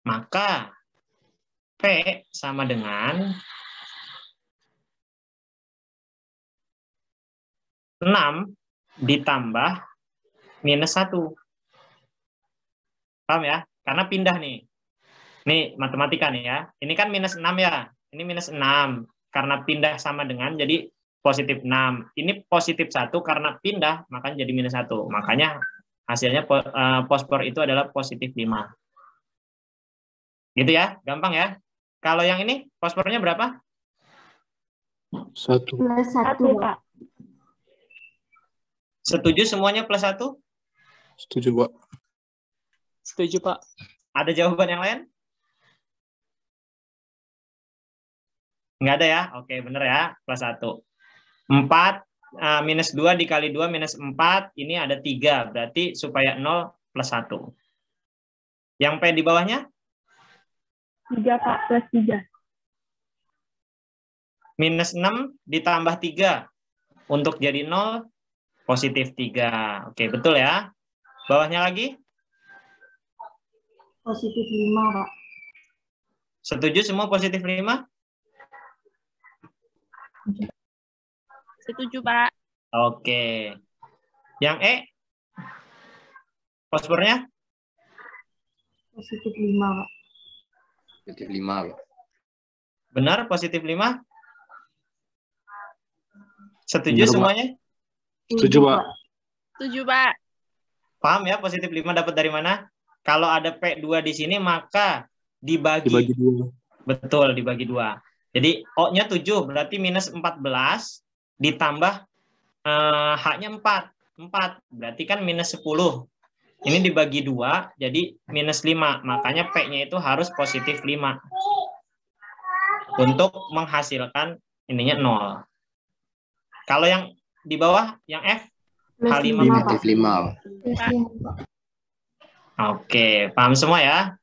[SPEAKER 1] Maka P sama dengan 6 ditambah minus 1. Paham ya? Karena pindah nih. Nih matematika nih ya. Ini kan minus 6 ya. Ini minus 6. Karena pindah sama dengan jadi positif 6. Ini positif 1 karena pindah makanya jadi minus 1. Makanya hasilnya fosfor itu adalah positif 5. Gitu ya, gampang ya. Kalau yang ini fosfornya berapa?
[SPEAKER 3] 1. Plus 1, Pak.
[SPEAKER 1] Setuju semuanya plus 1?
[SPEAKER 5] Setuju, Pak.
[SPEAKER 6] Setuju, Pak.
[SPEAKER 1] Ada jawaban yang lain? Nggak ada ya? Oke, bener ya. Plus 1. 4 minus 2 dikali 2 minus 4. Ini ada 3. Berarti supaya 0 plus 1. Yang P di bawahnya?
[SPEAKER 2] 3, Pak. Plus 3.
[SPEAKER 1] Minus 6 ditambah 3. Untuk jadi 0, positif 3. Oke, betul ya. Bawahnya lagi?
[SPEAKER 3] Positif 5, Pak.
[SPEAKER 1] Setuju semua positif 5?
[SPEAKER 4] Setuju, Pak.
[SPEAKER 1] Oke. Yang E? Fosfornya?
[SPEAKER 3] Positif 5, Pak.
[SPEAKER 5] Positif 5, Pak.
[SPEAKER 1] Benar, positif 5? Setuju
[SPEAKER 5] Benar, Pak.
[SPEAKER 1] semuanya?
[SPEAKER 5] Setuju, Pak.
[SPEAKER 4] Setuju, Pak.
[SPEAKER 1] Paham ya positif 5 dapat dari mana? Kalau ada P2 di sini maka dibagi
[SPEAKER 5] 2.
[SPEAKER 1] Betul, dibagi 2. Jadi O-nya 7, berarti minus 14 ditambah H-nya 4. 4, berarti kan minus 10. Ini dibagi 2, jadi minus 5. Makanya P-nya itu harus positif 5. Untuk menghasilkan ininya 0. Kalau yang di bawah, yang F?
[SPEAKER 3] Plus
[SPEAKER 1] H5.
[SPEAKER 3] 5, Pak.
[SPEAKER 5] Negatif 5.
[SPEAKER 3] Plus 5, Pak.
[SPEAKER 1] Oke, paham semua ya?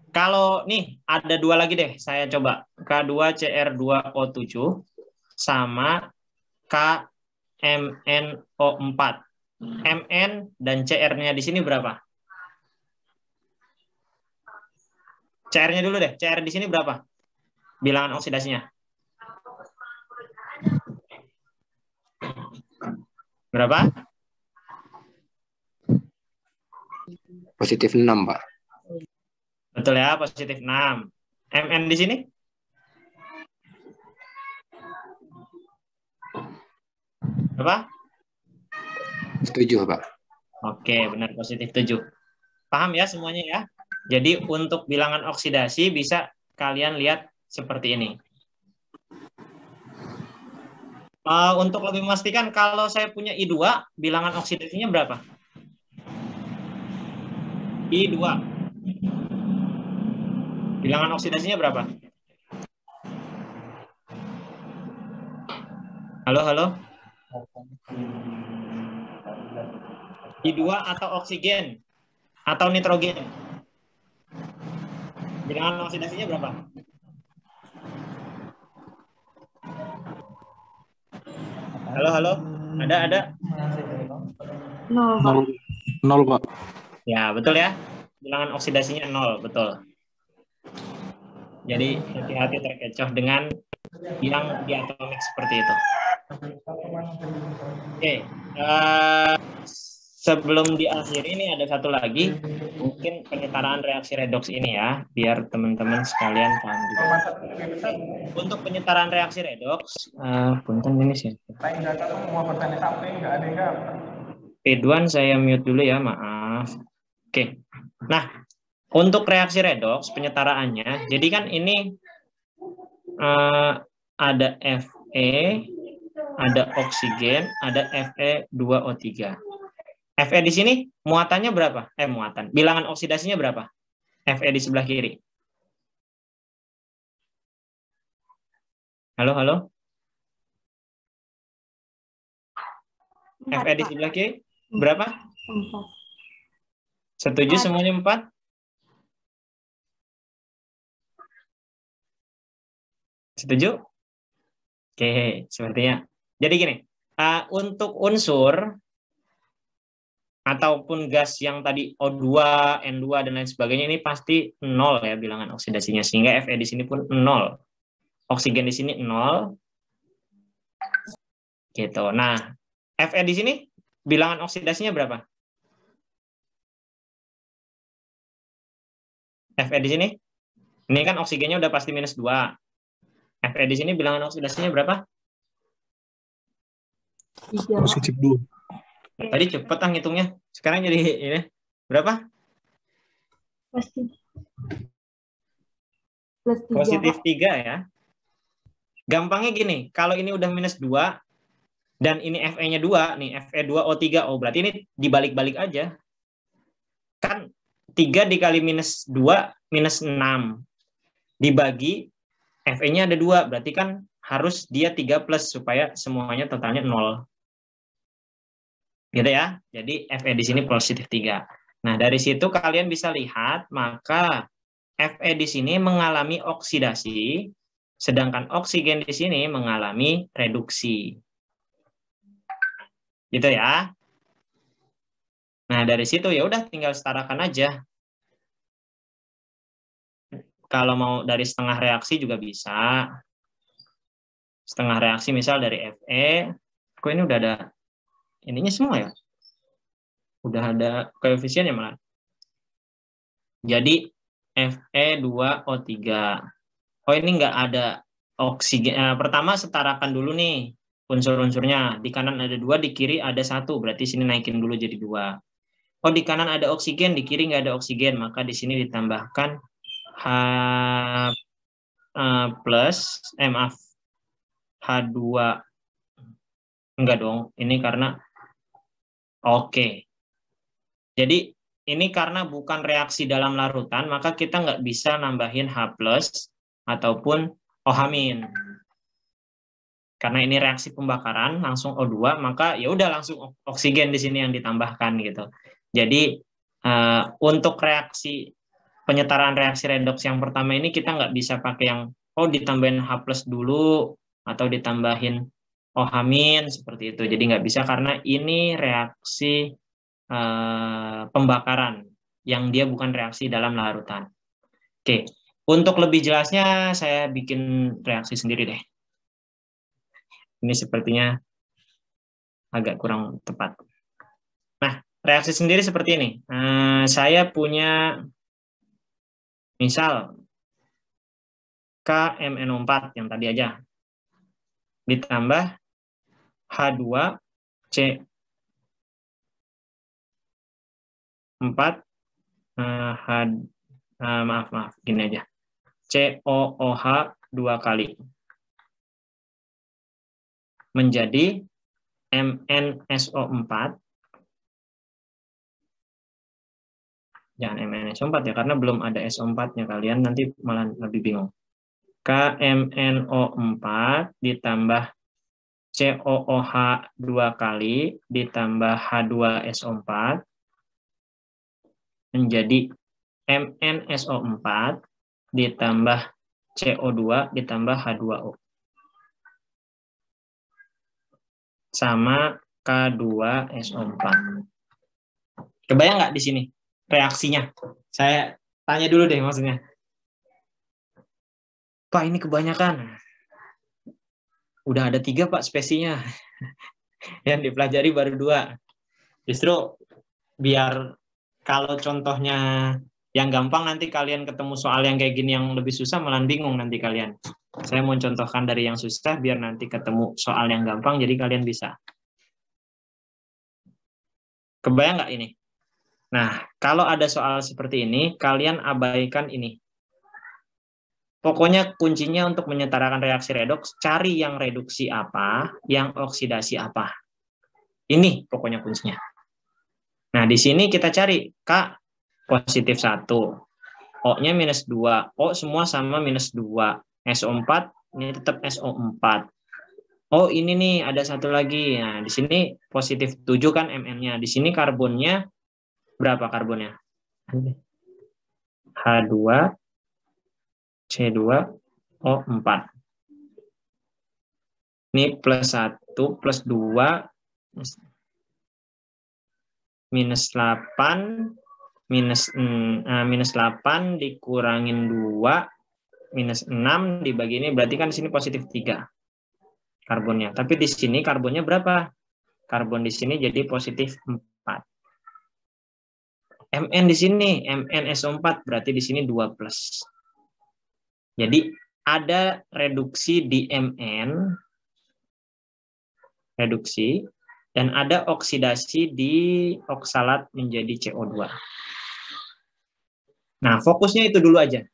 [SPEAKER 1] Kalau nih ada 2 lagi deh, saya coba. K2CR2O7 sama KMNO4. Mn dan CR-nya di sini berapa? CR-nya dulu deh. CR di sini berapa? Bilangan oksidasinya. Berapa?
[SPEAKER 5] Positif 6, Pak.
[SPEAKER 1] Betul ya, positif 6. Mn di sini? Apa?
[SPEAKER 5] Setuju, Pak.
[SPEAKER 1] Oke, benar, positif 7. Paham ya semuanya ya? Jadi untuk bilangan oksidasi bisa kalian lihat seperti ini. Untuk lebih memastikan, kalau saya punya I2, bilangan oksidasinya berapa? I2. Bilangan oksidasinya berapa? Halo, halo? I2 atau oksigen? Atau nitrogen? Bilangan oksidasinya berapa? Halo, halo? Ada?
[SPEAKER 3] 0, Pak.
[SPEAKER 5] 0, Pak.
[SPEAKER 1] Ya, betul ya. Bilangan oksidasinya 0, betul. Jadi hati-hati terkecoh dengan yang diatomik seperti itu. Oke, sebelum diakhiri ini ada satu lagi, mungkin penyetaraan reaksi redoks ini ya, biar teman-teman sekalian paham juga. Untuk penyetaraan reaksi redoks, punten ini sih. Ridwan saya mute dulu ya, maaf. Oke, nah untuk reaksi redoks penyetaraannya, jadi kan ini ada Fe, ada oksigen, ada Fe2O3. Fe di sini muatannya berapa? Bilangan oksidasinya berapa? Fe di sebelah kiri. Halo, halo?
[SPEAKER 3] 4,
[SPEAKER 1] Fe di
[SPEAKER 3] Pak.
[SPEAKER 1] sebelah kiri berapa?
[SPEAKER 3] 4.
[SPEAKER 1] Setuju
[SPEAKER 3] 4.
[SPEAKER 1] semuanya 4? Setuju? Oke, sepertinya. Jadi gini, untuk unsur ataupun gas yang tadi O2, N2, dan lain sebagainya ini pasti 0 ya bilangan oksidasinya. Sehingga Fe di sini pun 0. Oksigen di sini 0. Gitu. Nah, Fe di sini bilangan oksidasinya berapa? Fe di sini? Ini kan oksigennya udah pasti -2. Fe di sini bilangan oksidasinya berapa?
[SPEAKER 3] 3.
[SPEAKER 5] Positif 2.
[SPEAKER 1] Tadi cepet ngitungnya. Sekarang jadi ini berapa?
[SPEAKER 3] Plus 3,
[SPEAKER 1] Positif
[SPEAKER 3] Pak.
[SPEAKER 1] 3 ya. Gampangnya gini, kalau ini udah -2 dan ini Fe-nya 2 nih, Fe2O3, berarti ini dibalik-balik aja. Kan 3 dikali -2 -6 dibagi Fe-nya ada 2, berarti kan harus dia 3 plus supaya semuanya totalnya 0. Gitu ya. Jadi Fe di sini positif 3. Nah, dari situ kalian bisa lihat, maka Fe di sini mengalami oksidasi, sedangkan oksigen di sini mengalami reduksi. Gitu ya. Nah, dari situ ya udah tinggal setarakan aja. Kalau mau dari setengah reaksi juga bisa. Setengah reaksi misal dari Fe, kok ini udah ada ininya semua ya? Udah ada koefisiennya malah. Jadi Fe2O3. Oh, ini nggak ada oksigen. Pertama setarakan dulu nih unsur-unsurnya. Di kanan ada 2, di kiri ada 1. Berarti sini naikin dulu jadi 2. Oh, di kanan ada oksigen, di kiri nggak ada oksigen. Maka di sini ditambahkan H plus, maaf, H2. Enggak dong, ini karena, oke. Jadi ini karena bukan reaksi dalam larutan, maka kita nggak bisa nambahin H plus ataupun OH-. Karena ini reaksi pembakaran langsung O2, maka ya udah langsung oksigen di sini yang ditambahkan gitu. Jadi untuk reaksi penyetaraan reaksi redoks yang pertama ini kita nggak bisa pakai yang ditambahin H plus dulu atau ditambahin OH- seperti itu. Jadi nggak bisa karena ini reaksi pembakaran yang dia bukan reaksi dalam larutan. Oke, untuk lebih jelasnya saya bikin reaksi sendiri deh. Ini sepertinya agak kurang tepat. Nah, reaksi sendiri seperti ini. Saya punya Misal KMNO4 yang tadi aja ditambah H2C4 maaf gini aja, COOH 2 kali menjadi MnSO4. Jangan MnSO4 ya, karena belum ada SO4-nya, kalian nanti malah lebih bingung. KMNO4 ditambah COOH 2 kali ditambah H2SO4 menjadi MnSO4 ditambah CO2 ditambah H2O sama K2SO4. Kebayang nggak di sini reaksinya? Saya tanya dulu deh maksudnya. Pak, ini kebanyakan. Udah ada 3 Pak spesiesnya. Yang dipelajari baru 2. Justru biar kalau contohnya yang gampang, nanti kalian ketemu soal yang kayak gini yang lebih susah malah bingung nanti kalian. Saya mau contohkan dari yang susah biar nanti ketemu soal yang gampang jadi kalian bisa. Kebayang nggak ini? Nah, kalau ada soal seperti ini, kalian abaikan ini. Pokoknya kuncinya untuk menyetarakan reaksi redoks, cari yang reduksi apa, yang oksidasi apa. Ini pokoknya kuncinya. Nah, di sini kita cari K positif 1, O-nya -2, O semua sama -2, SO4 ini tetap SO4. Oh, ini nih ada satu lagi. Nah, di sini positif 7 kan Mn-nya. Di sini karbonnya berapa karbonnya? H2, C2, O4. Ini plus 1, plus 2, minus 8, minus 8 dikurangin 2, minus 6 dibagi ini, berarti kan di sini positif 3 karbonnya. Tapi di sini karbonnya berapa? Karbon di sini jadi positif 4. Mn di sini, MnSO4, berarti di sini 2+. Jadi ada reduksi di Mn, reduksi, dan ada oksidasi di oksalat menjadi CO2. Nah, fokusnya itu dulu aja.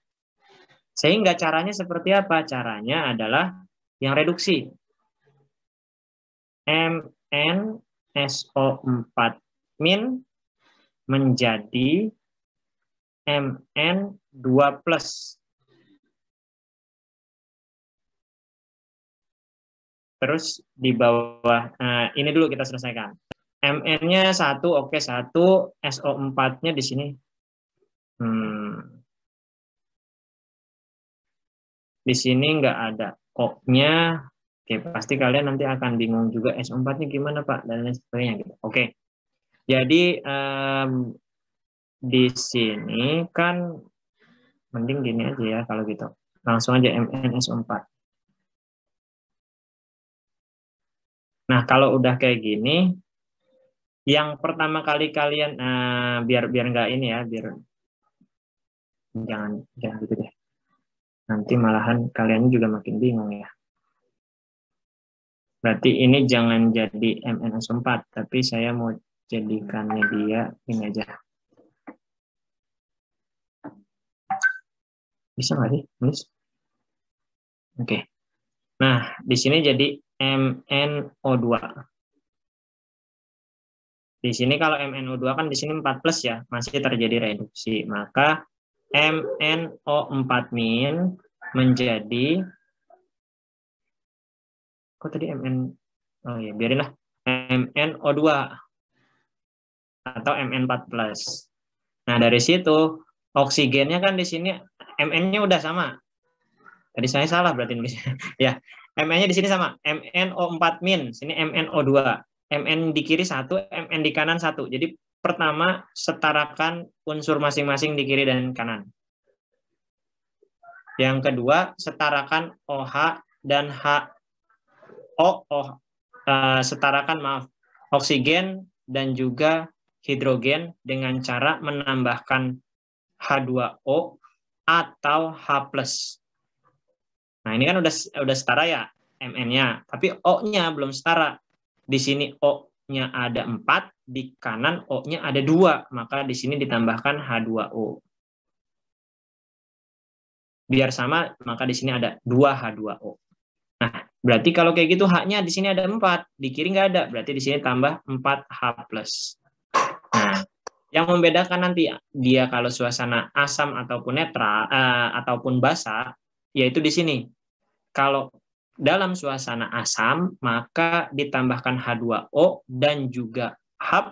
[SPEAKER 1] Sehingga caranya seperti apa? Caranya adalah yang reduksi. MnSO4- menjadi Mn2+. Terus di bawah, ini dulu kita selesaikan. Mn-nya 1, oke 1, SO4-nya di sini. Di sini nggak ada O-nya. Oke, pasti kalian nanti akan bingung juga SO4-nya gimana Pak, dan lain sebagainya gitu. Oke. Jadi di sini kan mending gini aja ya kalau gitu. Langsung aja MnSO4. Nah, kalau udah kayak gini, yang pertama kali kalian biar nggak ini ya, biar jangan gitu deh. Nanti malahan kalian juga makin bingung ya. Berarti ini jangan jadi MnSO4, tapi saya mau jadikannya dia ini aja. Bisa nggak sih? Oke. Nah, di sini jadi MnO2. Di sini kalau MnO2 kan di sini 4+ ya, masih terjadi reduksi. Maka MnO4- menjadi, kok tadi oh ya biarinlah, MnO2 atau Mn4+. Nah, dari situ oksigennya kan di sini Mn-nya udah sama. Tadi saya salah berarti nulisnya. Ya, Mn-nya di sini sama, MnO4-, sini MnO2. Mn di kiri 1, Mn di kanan 1. Jadi pertama setarakan unsur masing-masing di kiri dan kanan. Yang kedua setarakan OH dan setarakan oksigen dan juga hidrogen dengan cara menambahkan H2O atau H+. Nah, ini kan udah setara ya Mn-nya, tapi O-nya belum setara. Di sini O-nya ada 4, di kanan O-nya ada 2, maka di sini ditambahkan H2O. Biar sama, maka di sini ada 2H2O. Nah, berarti kalau kayak gitu H-nya di sini ada 4, di kiri nggak ada, berarti di sini tambah 4H+. Nah, yang membedakan nanti dia kalau suasana asam ataupun netral ataupun basa, yaitu di sini. Kalau dalam suasana asam, maka ditambahkan H2O dan juga H+.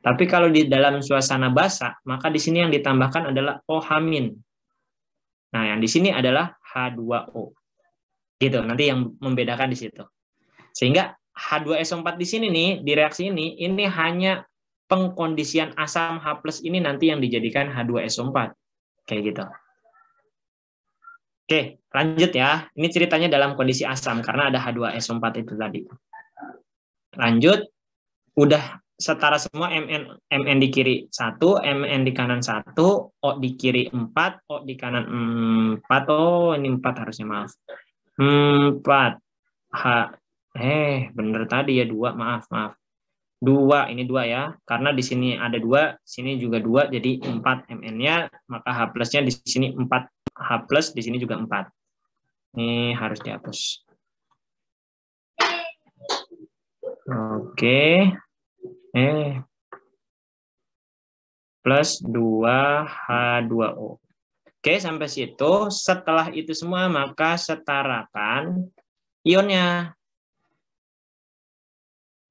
[SPEAKER 1] Tapi kalau di dalam suasana basa, maka di sini yang ditambahkan adalah OH-. Nah, yang di sini adalah H2O. Gitu, nanti yang membedakan di situ. Sehingga H2SO4 di sini nih, di reaksi ini hanya pengkondisian asam H+ ini nanti yang dijadikan H2SO4. Kayak gitu. Oke, lanjut ya. Ini ceritanya dalam kondisi asam karena ada H2SO4 itu tadi. Lanjut, udah setara semua Mn di kiri 1, Mn di kanan 1, O di kiri 4, O di kanan 4. Oh, ini 4 harusnya, maaf. 4. Bener tadi ya 2, maaf. 2, ini 2 ya. Karena di sini ada 2, sini juga 2, jadi 4 Mn-nya, maka H+-nya di sini 4. H+, di sini juga 4. Ini harus dihapus. Oke. Plus 2H2O. Oke, sampai situ. Setelah itu semua, maka setarakan ionnya.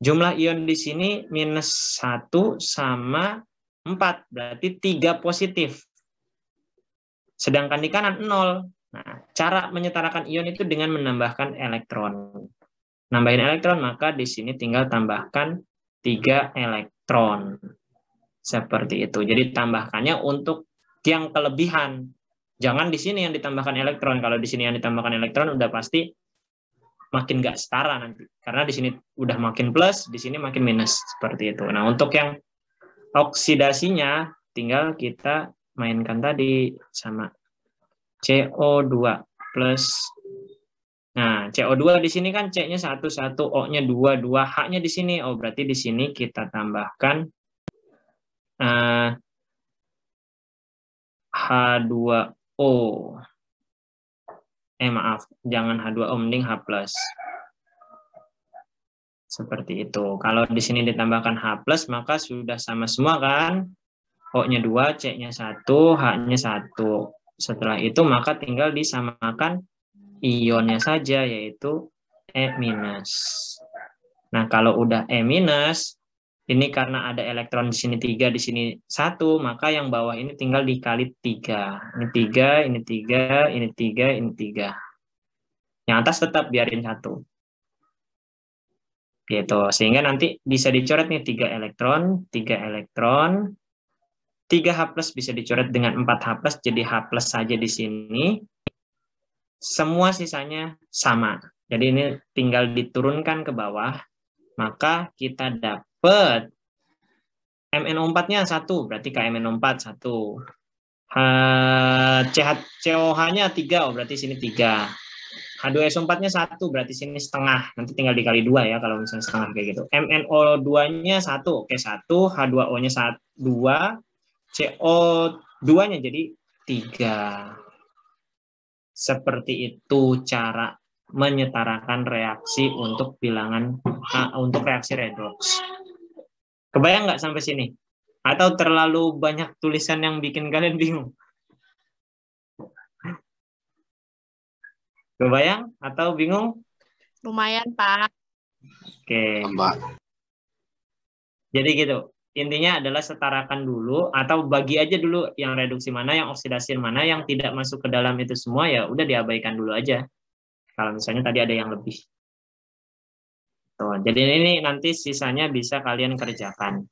[SPEAKER 1] Jumlah ion di sini -1 sama 4. Berarti 3 positif. Sedangkan di kanan 0. Nah, cara menyetarakan ion itu dengan menambahkan elektron. Nambahin elektron, maka di sini tinggal tambahkan 3 elektron. Seperti itu. Jadi tambahkannya untuk yang kelebihan. Jangan di sini yang ditambahkan elektron. Kalau di sini yang ditambahkan elektron udah pasti makin nggak setara nanti. Karena di sini udah makin plus, di sini makin minus. Seperti itu. Nah, untuk yang oksidasinya tinggal kita mainkan tadi sama CO2 plus. Nah, CO2 di sini kan C-nya 1, O-nya 2, H-nya di sini. Oh, berarti di sini kita tambahkan H2O. Maaf, jangan H2O, mending H+. Seperti itu. Kalau di sini ditambahkan H+, maka sudah sama semua kan? O-nya 2, C-nya 1, H-nya 1. Setelah itu maka tinggal disamakan ionnya saja, yaitu E-. Nah, kalau udah E-, ini karena ada elektron di sini 3, di sini 1, maka yang bawah ini tinggal dikali 3. Ini 3, ini 3, ini 3, ini 3. Yang atas tetap biarin 1. Gitu. Sehingga nanti bisa dicoret nih 3 elektron, 3 elektron. 3H+ bisa dicoret dengan 4H+, jadi H+ saja di sini. Semua sisanya sama. Jadi ini tinggal diturunkan ke bawah, maka kita dapat MnO4-nya 1, berarti KMnO4 1. COH-nya 3, oh berarti sini 3. H2SO4-nya 1, berarti sini setengah. Nanti tinggal dikali 2 ya kalau misalnya setengah kayak gitu. MnO2-nya 1, oke 1, H2O-nya 2, CO2-nya jadi 3. Seperti itu cara menyetarakan reaksi untuk bilangan untuk reaksi redox. Kebayang nggak sampai sini? Atau terlalu banyak tulisan yang bikin kalian bingung? Kebayang atau bingung?
[SPEAKER 4] Lumayan, Pak.
[SPEAKER 1] Oke. Jadi gitu. Intinya adalah setarakan dulu atau bagi aja dulu yang reduksi mana, yang oksidasi mana, yang tidak masuk ke dalam itu semua ya udah diabaikan dulu aja. Kalau misalnya tadi ada yang lebih. Tuh, jadi ini nanti sisanya bisa kalian kerjakan.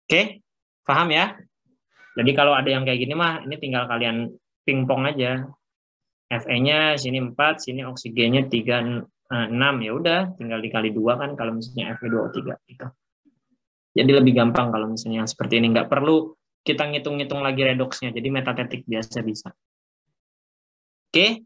[SPEAKER 1] Oke, paham ya? Jadi kalau ada yang kayak gini mah ini tinggal kalian pingpong aja. Fe-nya sini 4, sini oksigennya 3, 6 ya udah tinggal dikali 2 kan kalau misalnya Fe2O3 gitu. Jadi lebih gampang kalau misalnya yang seperti ini, nggak perlu kita ngitung-ngitung lagi redoxnya. Jadi metatetik biasa bisa. Oke?